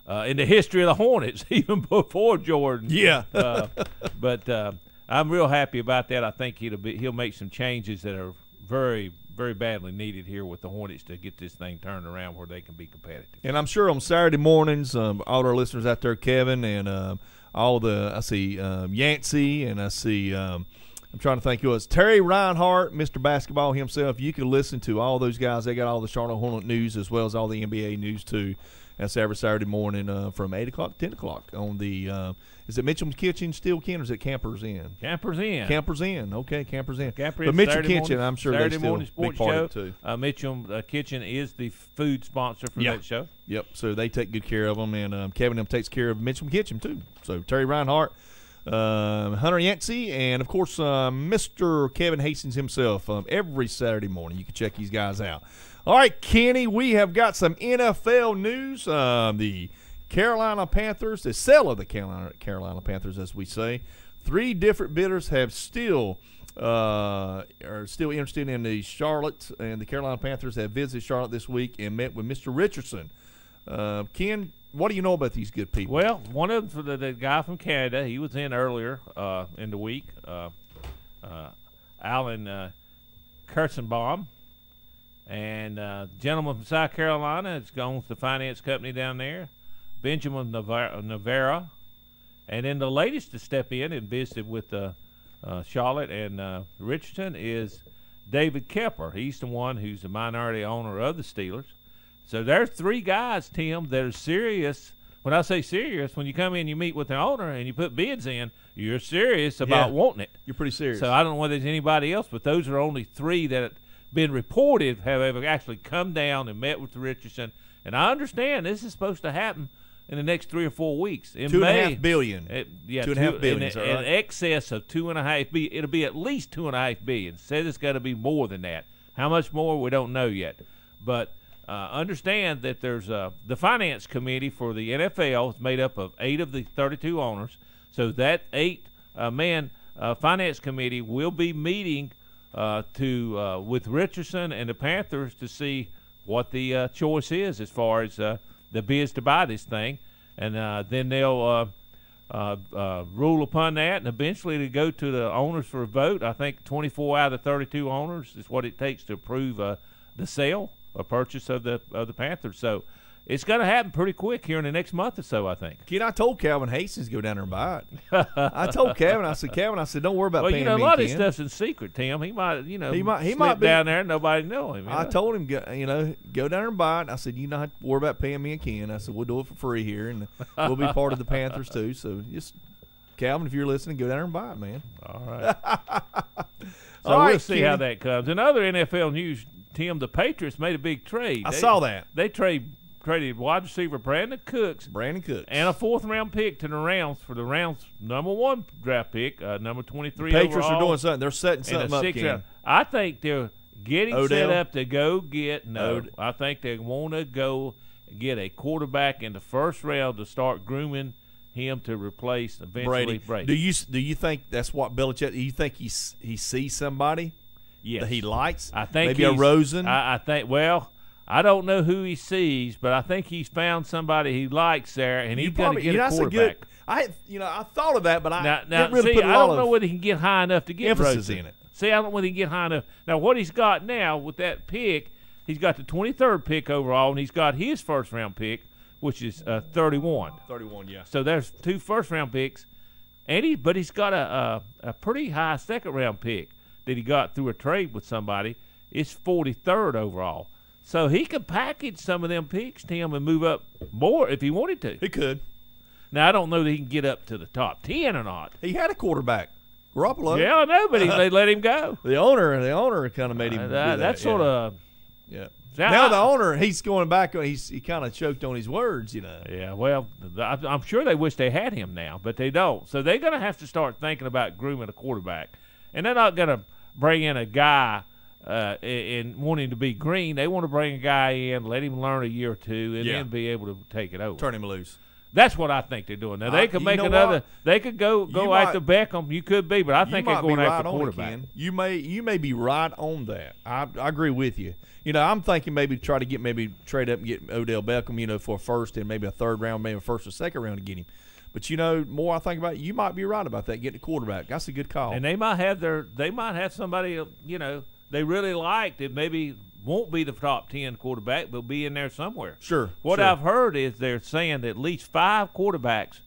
In the history of the Hornets, even before Jordan. Yeah. But I'm real happy about that. I think he'll make some changes that are very, very badly needed here with the Hornets to get this thing turned around where they can be competitive. And I'm sure on Saturday mornings, all our listeners out there, Kevin, and I see Yancey, and I see I'm trying to think who else. Terry Reinhardt, Mr. Basketball himself. You can listen to all those guys. They got all the Charlotte Hornet news as well as all the NBA news too. That's every Saturday morning from 8 o'clock to 10 o'clock on the is it Mitchum's Kitchen still, Ken, or is it Campers Inn? Campers Inn. Campers Inn. Okay, Campers Inn. Campers But Mitchum Saturday Kitchen, morning, I'm sure Saturday they still morning be sports part show. of it too. Mitchum Kitchen is the food sponsor for that show. Yep, so they take good care of them, and Kevin them takes care of Mitchum Kitchen too. So Terry Reinhardt, Hunter Yancey, and of course Mr. Kevin Hastings himself every Saturday morning. You can check these guys out. All right, Kenny, we have got some NFL news. The Carolina Panthers, the sale of the Carolina Panthers, as we say. 3 different bidders are still interested in the Charlotte, and the Carolina Panthers have visited Charlotte this week and met with Mr. Richardson. Ken, what do you know about these good people? Well, one of them, the guy from Canada, he was in earlier in the week. Alan Kurzenbaum, and gentleman from South Carolina has gone with the finance company down there, Benjamin Navarra, and then the latest to step in and visit with Charlotte and Richardson is David Kepper. He's the one who's the minority owner of the Steelers. So there's 3 guys, Tim, that are serious. When I say serious, when you come in, you meet with the owner and you put bids in, you're serious about wanting it. You're pretty serious. So I don't know whether there's anybody else, but those are only 3 that have been reported have ever actually come down and met with Richardson. And I understand this is supposed to happen in the next 3 or 4 weeks. In $2.5 billion. $2.5 billion. In excess of $2.5 billion. It'll be at least $2.5 billion. Says it's got to be more than that. How much more, we don't know yet. But understand that there's the finance committee for the NFL is made up of 8 of the 32 owners. So that 8-man finance committee will be meeting with Richardson and the Panthers to see what the choice is as far as the bids to buy this thing, and then they'll rule upon that, and eventually to go to the owners for a vote. I think 24 out of the 32 owners is what it takes to approve the sale or purchase of the Panthers. So it's going to happen pretty quick here in the next month or so, I think. Ken, I told Calvin Hastings to go down there and buy it. I told Calvin, I said, don't worry about paying me, a lot of this stuff's in secret, Tim. He might, he might be down there and nobody know him. I told him, go down there and buy it. I said, you don't have to worry about paying me and Ken. I said, we'll do it for free here, and we'll be part of the Panthers too. So just, Calvin, if you're listening, go down there and buy it, man. All right. We'll see how that comes. In other NFL news, Tim, the Patriots made a big trade. I saw that. They traded wide receiver Brandon Cooks, and a 4th-round pick to the Rams for the Rams' #1 draft pick, number 23 the Patriots overall, are doing something. They're setting something up, Ken. I think they're getting set up to go get I think they want to go get a quarterback in the 1st round to start grooming him to replace eventually Brady. Do you think that's what Belichick? Do you think he sees somebody that he likes? I think maybe a Rosen. I think. Well, I don't know who he sees, but I think he's found somebody he likes there, and he's going to get a quarterback. I thought of that, but I don't know whether he can get high enough to get emphasis Rosen in it. See, I don't know whether he can get high enough. Now, what he's got now with that pick, he's got the 23rd pick overall, and he's got his 1st-round pick, which is 31. 31, yeah. So there's 2 1st-round picks, but he's got a pretty high 2nd-round pick that he got through a trade with somebody. It's 43rd overall. So he could package some of them picks, Tim, and move up more if he wanted to. He could. Now, I don't know that he can get up to the top 10 or not. He had a quarterback, Garoppolo. Yeah, I know, but they let him go. The owner kind of made him do that. That's sort of yeah. Now the owner, he's going back. He kind of choked on his words, Yeah, well, I'm sure they wish they had him now, but they don't. So they're going to have to start thinking about grooming a quarterback, and they're not going to bring in a guy and wanting to be green. They want to bring a guy in, let him learn a year or two, and then be able to take it over. Turn him loose. That's what I think they're doing. Now, they could make another – they could go after Beckham. You could be, but I think they're going after quarterback. You may be right on that. I agree with you. I'm thinking maybe trade up and get Odell Beckham, for a 1st and maybe a 3rd round, maybe a 1st or 2nd round to get him. But more I think about it, you might be right about that, getting a quarterback. That's a good call. And they might have somebody, they really like that maybe won't be the top 10 quarterback, but be in there somewhere. Sure. What I've heard is they're saying that at least 5 quarterbacks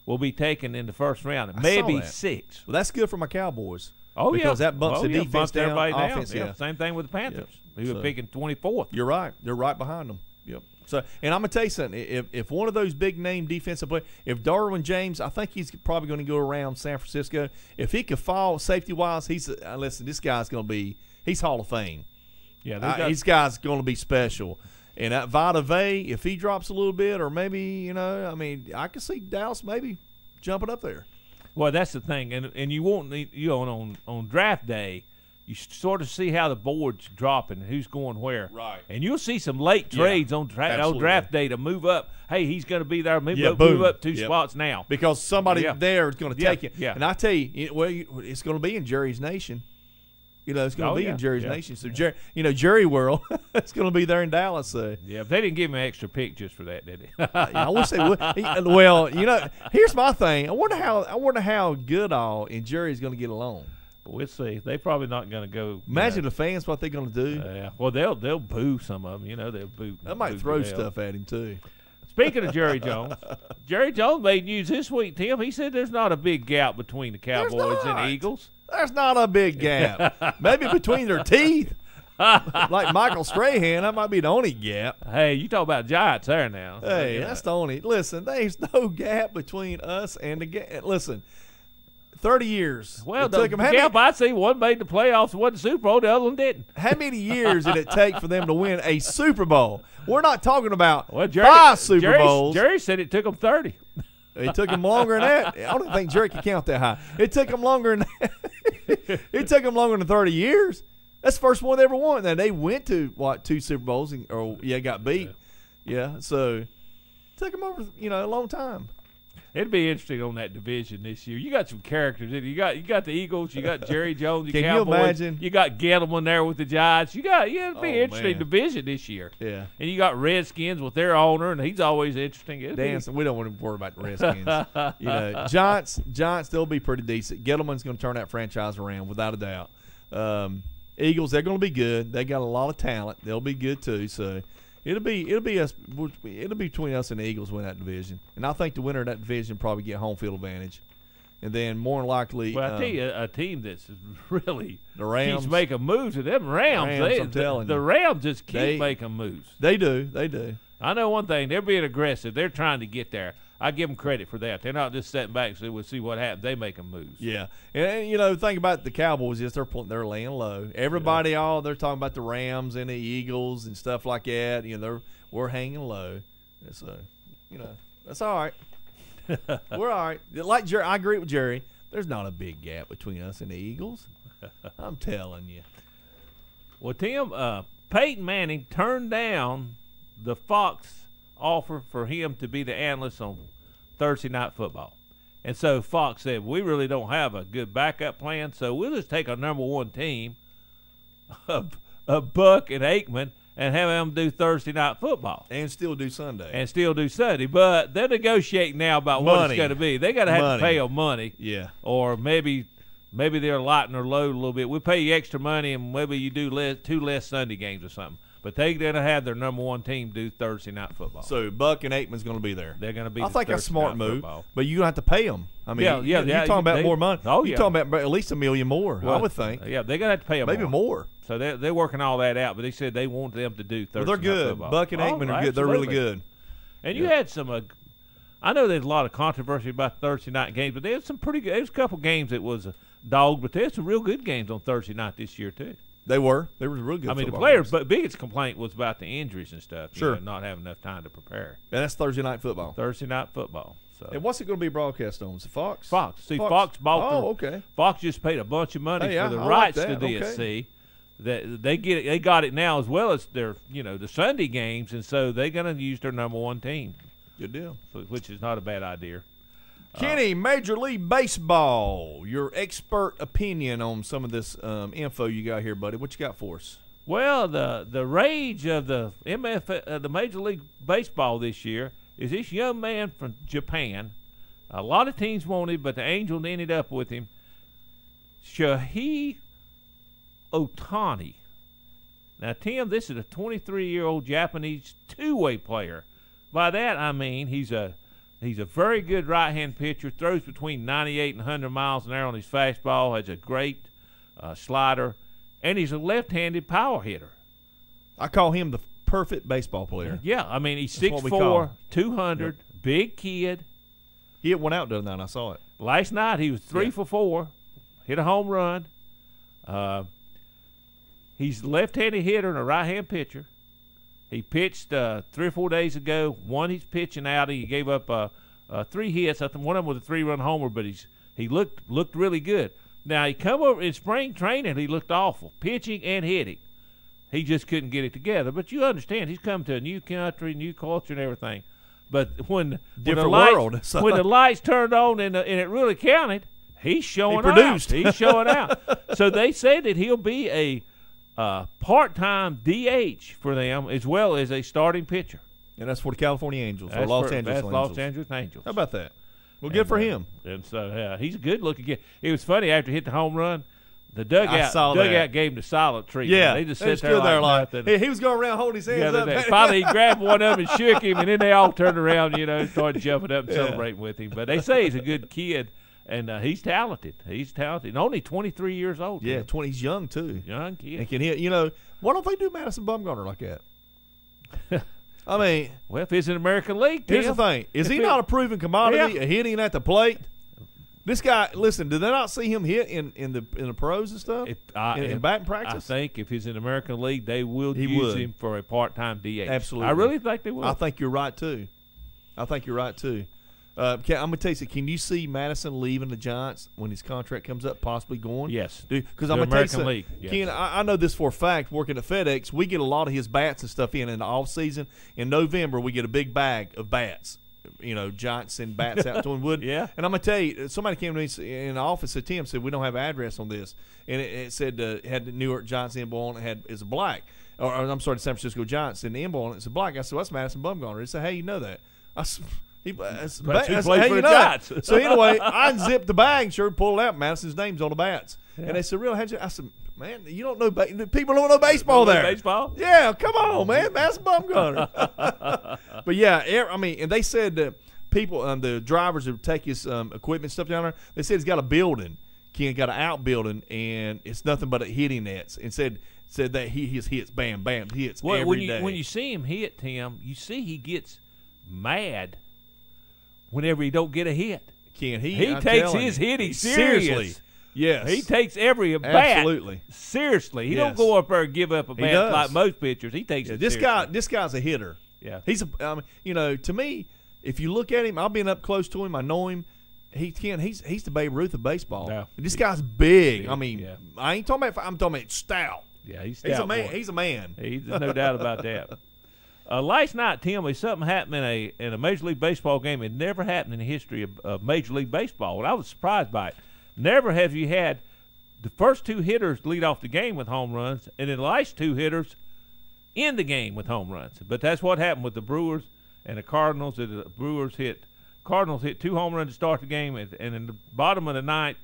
will be taken in the 1st round, maybe 6. Well, that's good for my Cowboys. Oh, because that bumps the defense down. Everybody offense, down. Yeah. Same thing with the Panthers, who are picking 24th. You're right. They're right behind them. Yep. So, and I'm gonna tell you something. If one of those big name defensive players, if Darwin James, I think he's probably going to go around San Francisco. If he could fall safety wise, listen. This guy's going to be. He's Hall of Fame. Yeah, this guy's going to be special. And that Vita Vea, if he drops a little bit, or maybe I could see Dallas maybe jumping up there. Well, that's the thing, and you won't need on draft day. you sort of see how the board's dropping and who's going where. Right. And you'll see some late trades on draft day to move up. Hey, he's going to be there. Move up 2 spots now. Because somebody there is going to take it. Yeah. And I tell you, it's going to be in Jerry's Nation. It's going to be in Jerry's Nation. So, Jerry World, it's going to be there in Dallas. So. Yeah, but they didn't give him an extra pick just for that, did they? I wish they would. Well, here's my thing. I wonder how Goodall and Jerry's going to get along. We'll see. They probably not going to go. Imagine the fans what they're going to do. Yeah. Well, they'll boo some of them. They'll boo. They might throw stuff at him too. Speaking of Jerry Jones, Jerry Jones made news this week, Tim. He said there's not a big gap between the Cowboys and the Eagles. There's not a big gap. Maybe between their teeth. Like Michael Strahan, that might be the only gap. Hey, you talk about Giants there now. Hey, that's the only. Listen, there's no gap between us and the gap. Listen, 30 years. Well, the gap I see, one made the playoffs, one the Super Bowl, the other one didn't. How many years did it take for them to win a Super Bowl? We're not talking about 5 Super Bowls. Jerry said it took them 30. It took them longer than that. I don't think Jerry can count that high. It took them longer than that. It took them longer than 30 years. That's the first one they ever won. Now, they went to, 2 Super Bowls got beat. Yeah, so it took them over, a long time. It'd be interesting on that division this year. You got some characters. You got the Eagles. You got Jerry Jones. Can Cowboys. You imagine? You got Gettleman there with the Giants. It'd be an interesting division this year. Yeah. And you got Redskins with their owner, and he's always interesting. We don't want to worry about the Redskins. Giants, they'll be pretty decent. Gettleman's going to turn that franchise around without a doubt. Eagles, they're going to be good. They got a lot of talent. They'll be good too. So. It'll be between us and the Eagles win that division, and I think the winner of that division probably get home field advantage, and then more than likely. Well, I tell you, a team that's really the Rams keeps making moves. To them Rams, I'm telling you, the Rams just keep making moves. They do. I know one thing: they're being aggressive. They're trying to get there. I give them credit for that. They're not just sitting back and say, we'll see what happens. They making moves. Yeah. And the thing about the Cowboys is they're laying low. Everybody, they're talking about the Rams and the Eagles and stuff like that. We're hanging low. So, that's all right. We're all right. Like Jerry, I agree with Jerry. There's not a big gap between us and the Eagles. I'm telling you. Well, Tim, Peyton Manning turned down the Fox offer for him to be the analyst on Thursday Night Football. And so Fox said, we really don't have a good backup plan, so we'll just take our number one team of Buck and Aikman and have them do Thursday Night Football. And still do Sunday. But they're negotiating now about what it's going to be. They got to have to pay them money. Yeah. Or maybe they're lightening their load a little bit. We'll pay you extra money, and maybe you do 2 less Sunday games or something. But they're going to have their number one team do Thursday Night Football. So Buck and Aikman's going to be there. They're going to be. I think that's a smart move. Football. But you don't have to pay them. I mean, you're talking about more money. You're talking about at least $1 million more. Well, I would think. Yeah, they're going to have to pay them maybe more. So they're working all that out. But they said they want them to do Thursday Night Football. They're good. Buck and Aikman are good. They're really good. And you had some. I know there's a lot of controversy about Thursday night games, but there's some pretty good. There's a couple games that was dogged, but there's some real good games on Thursday night this year too. They were real good. I mean, the players' biggest complaint was about the injuries and stuff. Sure, not having enough time to prepare. And that's Thursday Night Football. So. And what's it going to be broadcast on? Is it Fox? Fox. See, Fox bought. Oh, okay. Fox just paid a bunch of money for the rights to this. Okay. See, that they got it now as well as their the Sunday games, and so they're going to use their number one team. Good deal. Which is not a bad idea. Kenny, Major League Baseball, your expert opinion on some of this info you got here, buddy. What you got for us? Well, the rage of the the Major League Baseball this year is this young man from Japan. A lot of teams wanted, but the Angels ended up with him. Shohei Ohtani. Now, Tim, this is a 23-year-old Japanese two-way player. By that I mean he's a very good right-hand pitcher, throws between 98 and 100 miles an hour on his fastball, has a great slider, and he's a left-handed power hitter. I call him the perfect baseball player. Yeah, I mean, he's 6'4", 200, big kid. He hit one out the other night. I saw it. Last night he was 3 for 4, hit a home run. He's a left-handed hitter and a right-hand pitcher. He pitched 3 or 4 days ago. One he's pitching out. He gave up 3 hits. I think one of them was a 3-run homer, but he looked really good. Now, he come over in spring training, he looked awful, pitching and hitting. He just couldn't get it together. But you understand, he's come to a new country, new culture and everything. But when the lights turned on and it really counted, he's showing out. Produced. He's showing out. So they said that he'll be a part-time DH for them as well as a starting pitcher. And that's for the California Angels or Los Angeles Angels. Los Angeles Angels. How about that? Well, good for him. And so he's a good-looking kid. It was funny, after he hit the home run, the dugout gave him the silent treatment. Yeah, they just stood there like he was going around holding his hands up. Finally, he grabbed one of them and shook him, and then they all turned around, and started jumping up and celebrating with him. But they say he's a good kid, and he's talented. He's talented. And only 23 years old. Yeah, 20. He's young, too. Young kid. And can hit. Why don't they do Madison Bumgarner like that? I mean. Well, if he's in the American League, here's the thing. Is he not a proven commodity, hitting at the plate? This guy, listen, did they not see him hit in the pros and stuff? In batting practice? I think if he's in the American League, they will use him for a part-time DH. Absolutely. I really think they will. I think you're right, too. I'm going to tell you something. Can you see Madison leaving the Giants when his contract comes up, possibly going? Yes. Because I'm going to tell you something. League. Yes. Ken, I know this for a fact, working at FedEx, we get a lot of his bats and stuff in the off-season. In November, we get a big bag of bats. Giants send bats out to Wood. Yeah. And I'm going to tell you, somebody came to me in the office at Tim, said, we don't have an address on this. And it said, had the New York Giants info on it, it's a black. Or I'm sorry, the San Francisco Giants, and the info on it, it's a black. I said, well, that's Madison Bumgarner. He said, hey, you know that. He plays for the Giants. So anyway, I unzipped the bag, sure, pulled it out. Madison's name's on the bats. Yeah. And they said, really? I said, man, you don't know people don't know baseball there. Baseball? Yeah, come on, man. Madison Bumgarner. But yeah, and they said people, the drivers who take his equipment stuff down there, they said he's got a building. Ken got an outbuilding, and it's nothing but a hitting nets. And said that he hits, bam, bam, hits every day. When you see him hit, Tim, you see he gets mad whenever he don't get a hit. Ken, he takes his hitting seriously. Yes. He takes every bat absolutely seriously. He don't go up there and give up a bat like most pitchers. He takes it seriously. This guy's a hitter. Yeah. He's to me, if you look at him, I've been up close to him. I know him. He's the Babe Ruth of baseball. No. This guy's big. I mean, I ain't talking about. I'm talking about stout. Yeah, he's stout. He's a man. There's no doubt about that. Last night, Tim, something happened in a Major League Baseball game. It never happened in the history of Major League Baseball, and I was surprised by it. Never have you had the first two hitters lead off the game with home runs, and then the last two hitters end the game with home runs. But that's what happened with the Brewers and the Cardinals. The Cardinals hit 2 home runs to start the game, and in the bottom of the ninth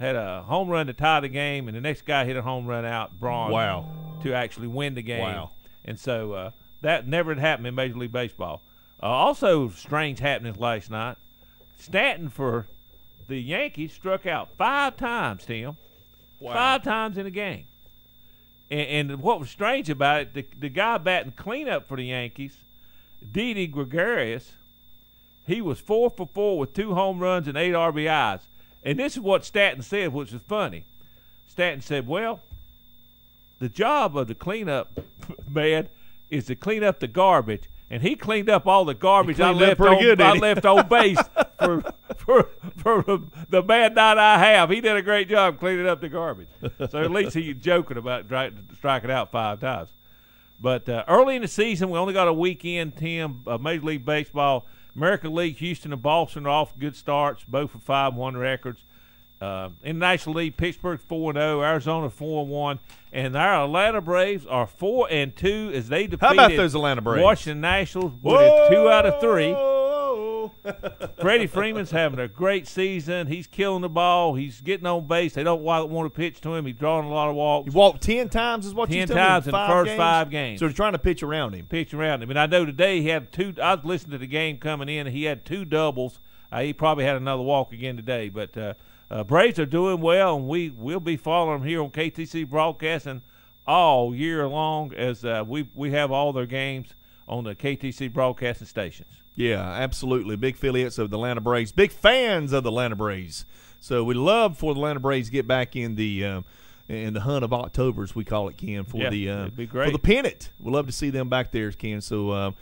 had a home run to tie the game, and the next guy hit a home run out, Braun, to actually win the game. Wow. And so that never had happened in Major League Baseball. Also strange happenings last night. Stanton for the Yankees struck out 5 times, Tim. Wow. 5 times in a game. And what was strange about it, the guy batting cleanup for the Yankees, Didi Gregorius, he was 4 for 4 with 2 home runs and 8 RBIs. And this is what Stanton said, which is funny. Stanton said, well, the job of the cleanup man is to clean up the garbage. And he cleaned up all the garbage I left on base for the bad night I have. He did a great job cleaning up the garbage. So at least he's joking about striking out 5 times. But early in the season, we only got a weekend, Tim, Major League Baseball. American League, Houston and Boston are off good starts, both with 5-1 records. In the National League, Pittsburgh 4-0, Arizona 4-1, and our Atlanta Braves are 4-2 as they defeated How about those Atlanta Braves? Washington Nationals with 2 out of 3. Freddie Freeman's having a great season. He's killing the ball. He's getting on base. They don't want to pitch to him. He's drawing a lot of walks. He walked 10 times is what you're telling me? 10 times in the first 5 games. So they're trying to pitch around him. And I know today he had 2 – I was listening to the game coming in, and he had 2 doubles. He probably had another walk again today. But Braves are doing well, and we'll be following them here on KTC Broadcasting all year long as we have all their games on the KTC Broadcasting stations. Yeah, absolutely. Big affiliates of the Atlanta Braves. Big fans of the Atlanta Braves. So we love for the Atlanta Braves to get back in the and the hunt of October, as we call it, Ken, for it'd be great. for the pennant. We'd love to see them back there, Ken. So,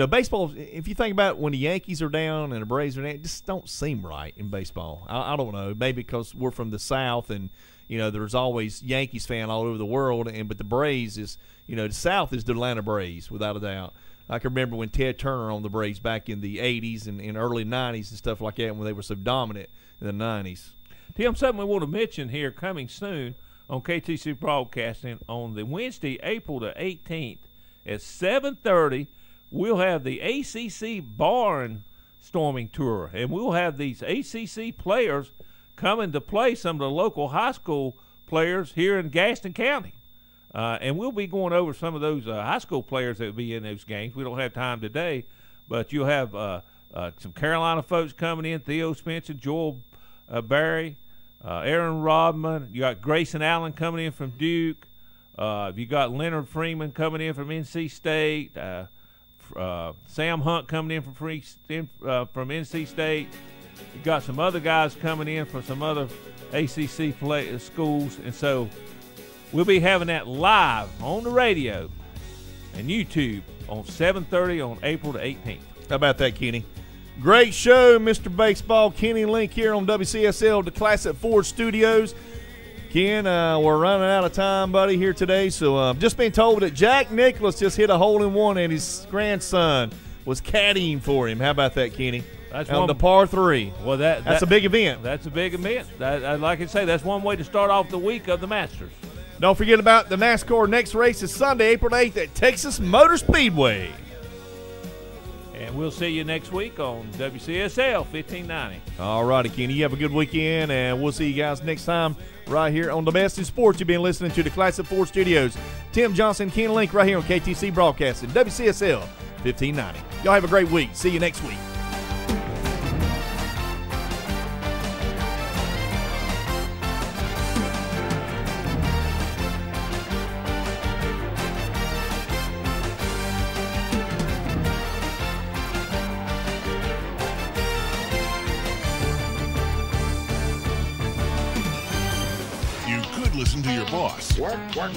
baseball, if you think about it, when the Yankees are down and the Braves are down, it just don't seem right in baseball. I don't know. Maybe because we're from the South and, there's always Yankees fan all over the world, but the Braves is, the South is the Atlanta Braves, without a doubt. I can remember when Ted Turner on the Braves back in the 80s and early 90s and stuff like that when they were so dominant in the 90s. Tim, something we want to mention here coming soon on KTC Broadcasting on the Wednesday, April the 18th at 7:30, we'll have the ACC Barn Storming Tour, and we'll have these ACC players coming to play some of the local high school players here in Gaston County. And we'll be going over some of those high school players that will be in those games. We don't have time today, but you'll have some Carolina folks coming in, Theo Spencer, Joel Barry, Aaron Rodman. You got Grayson Allen coming in from Duke. You got Leonard Freeman coming in from NC State. Sam Hunt coming in from NC State. You got some other guys coming in from some other ACC schools, and so we'll be having that live on the radio and YouTube on 7:30 on April the 18th. How about that, Kenny? Great show, Mr. Baseball. Kenny Link here on WCSL, the Classic Ford Studios. Ken, we're running out of time, buddy, here today. So just been told that Jack Nicklaus just hit a hole-in-one and his grandson was caddying for him. How about that, Kenny? That's on the par 3. Well, that's a big event. That's a big event. Like I say, that's one way to start off the week of the Masters. Don't forget about the NASCAR next race is Sunday, April 8th at Texas Motor Speedway. And we'll see you next week on WCSL 1590. All righty, Kenny. You have a good weekend, and we'll see you guys next time right here on The Best in Sports. You've been listening to the Classic Ford Studios. Tim Johnson, Ken Link right here on KTC Broadcasting, WCSL 1590. Y'all have a great week. See you next week. Listen to your boss. Work. But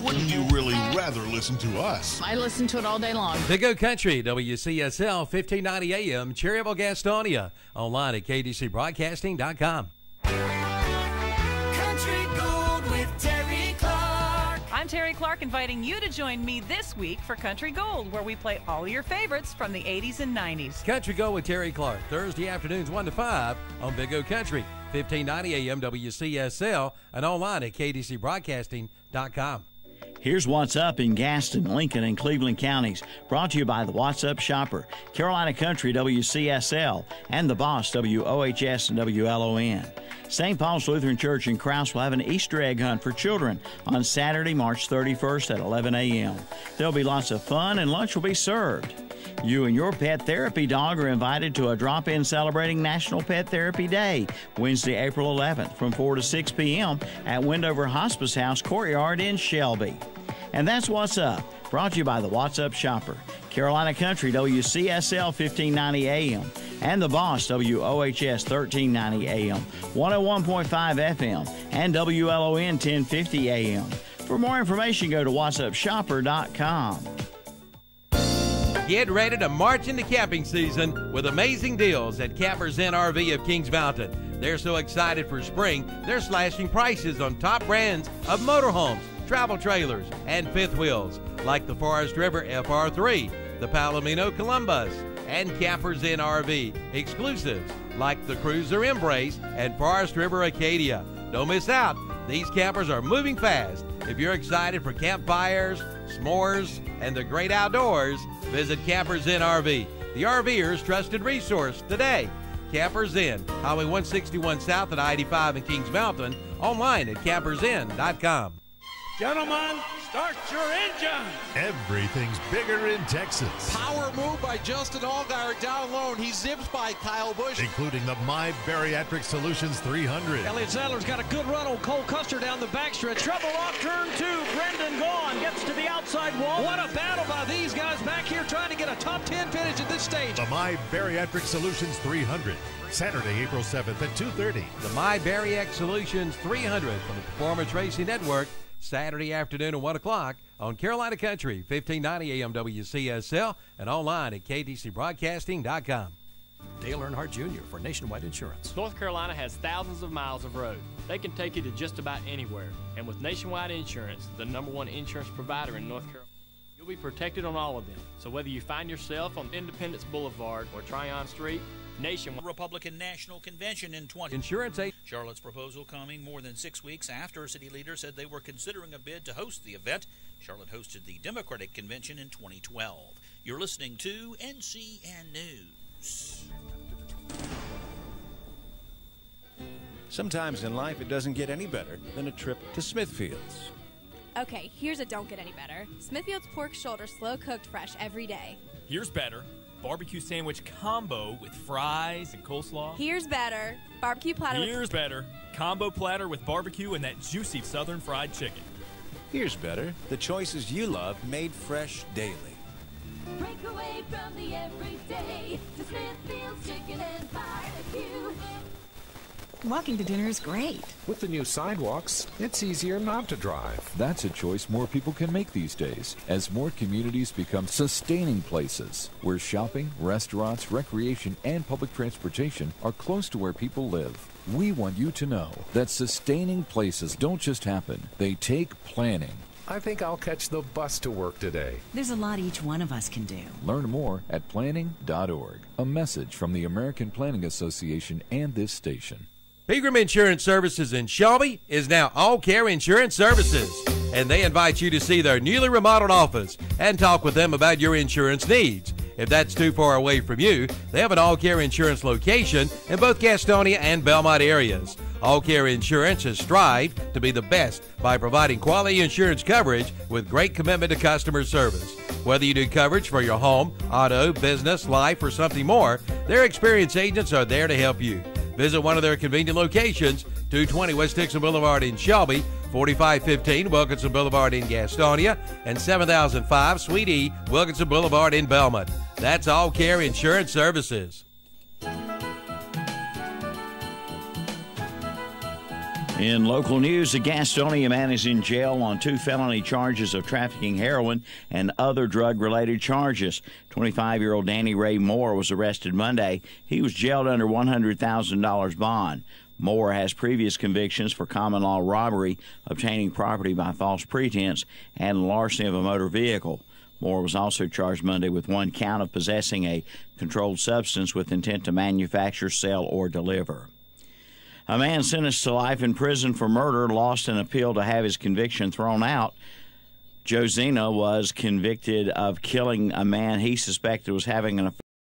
wouldn't you really rather listen to us? I listen to it all day long. Big O Country, WCSL 1590 AM, Cherryville, Gastonia. Online at KTCBroadcasting.com. Country Gold with Terry Clark. I'm Terry Clark, inviting you to join me this week for Country Gold, where we play all your favorites from the 80s and 90s. Country Gold with Terry Clark, Thursday afternoons 1 to 5 on Big O Country. 1590 AM WCSL and online at KTCBroadcasting.com. Here's what's up in Gaston, Lincoln, and Cleveland counties. Brought to you by the What's Up Shopper, Carolina Country WCSL, and the Boss WOHS and WLON. St. Paul's Lutheran Church in Krause will have an Easter egg hunt for children on Saturday, March 31st at 11 a.m. There'll be lots of fun and lunch will be served. You and your pet therapy dog are invited to a drop-in celebrating National Pet Therapy Day, Wednesday, April 11th from 4 to 6 p.m. at Wendover Hospice House Courtyard in Shelby. And that's What's Up, brought to you by the What's Up Shopper, Carolina Country WCSL 1590 AM, and the Boss WOHS 1390 AM, 101.5 FM, and WLON 1050 AM. For more information, go to whatsupshopper.com. Get ready to march into camping season with amazing deals at Campers Inn RV of Kings Mountain. They're so excited for spring, they're slashing prices on top brands of motorhomes, travel trailers, and fifth wheels, like the Forest River FR3, the Palomino Columbus, and Campers Inn RV exclusives like the Cruiser Embrace and Forest River Acadia. Don't miss out. These campers are moving fast. If you're excited for campfires, s'mores, and the great outdoors, visit Campers Inn RV, the RVer's trusted resource today. Campers Inn, Highway 161 South at I-85 in Kings Mountain, online at campersinn.com. Gentlemen, Start your engine. Everything's bigger in Texas. Power move by Justin Allgaier down low, and he zips by Kyle Busch. Including the My Bariatric Solutions 300. Elliott Sadler's got a good run on Cole Custer down the backstretch. Trouble off turn 2. Brendan Gaughan gets to the outside wall. What a battle by these guys back here trying to get a top 10 finish at this stage. The My Bariatric Solutions 300. Saturday, April 7th at 2:30. The My Bariatric Solutions 300 from the Performance Racing Network. Saturday afternoon at 1 o'clock on Carolina Country, 1590 AM WCSL, and online at KTCBroadcasting.com. Dale Earnhardt Jr. for Nationwide Insurance. North Carolina has thousands of miles of road. They can take you to just about anywhere. And with Nationwide Insurance, the #1 insurance provider in North Carolina, you'll be protected on all of them. So whether you find yourself on Independence Boulevard or Tryon Street, Nationwide. Republican National Convention in 20. Insurance aid. Charlotte's proposal coming more than 6 weeks after city leaders said they were considering a bid to host the event. Charlotte hosted the Democratic Convention in 2012. You're listening to NCN News. Sometimes in life it doesn't get any better than a trip to Smithfield's. Okay, here's a don't get any better. Smithfield's pork shoulder slow cooked fresh every day. Here's better. Barbecue sandwich combo with fries and coleslaw. Here's better. Barbecue platter. Here's better. Combo platter with barbecue and that juicy southern fried chicken. Here's better. The choices you love made fresh daily. Break away from the everyday to Smithfield's Chicken and Barbecue. Walking to dinner is great. With the new sidewalks, it's easier not to drive. That's a choice more people can make these days, as more communities become sustaining places, where shopping, restaurants, recreation, and public transportation are close to where people live. We want you to know that sustaining places don't just happen, they take planning. I think I'll catch the bus to work today. There's a lot each one of us can do. Learn more at planning.org. A message from the American Planning Association and this station. Pegram Insurance Services in Shelby is now All Care Insurance Services, and they invite you to see their newly remodeled office and talk with them about your insurance needs. If that's too far away from you, they have an All Care Insurance location in both Gastonia and Belmont areas. All Care Insurance has strived to be the best by providing quality insurance coverage with great commitment to customer service. Whether you do coverage for your home, auto, business, life, or something more, their experienced agents are there to help you. Visit one of their convenient locations, 220 West Dixon Boulevard in Shelby, 4515 Wilkinson Boulevard in Gastonia, and 7005 Suite E Wilkinson Boulevard in Belmont. That's All Care Insurance Services. In local news, a Gastonia man is in jail on 2 felony charges of trafficking heroin and other drug-related charges. 25-year-old Danny Ray Moore was arrested Monday. He was jailed under $100,000 bond. Moore has previous convictions for common-law robbery, obtaining property by false pretense, and larceny of a motor vehicle. Moore was also charged Monday with 1 count of possessing a controlled substance with intent to manufacture, sell, or deliver. A man sentenced to life in prison for murder lost an appeal to have his conviction thrown out. Joe Zena was convicted of killing a man he suspected was having an affair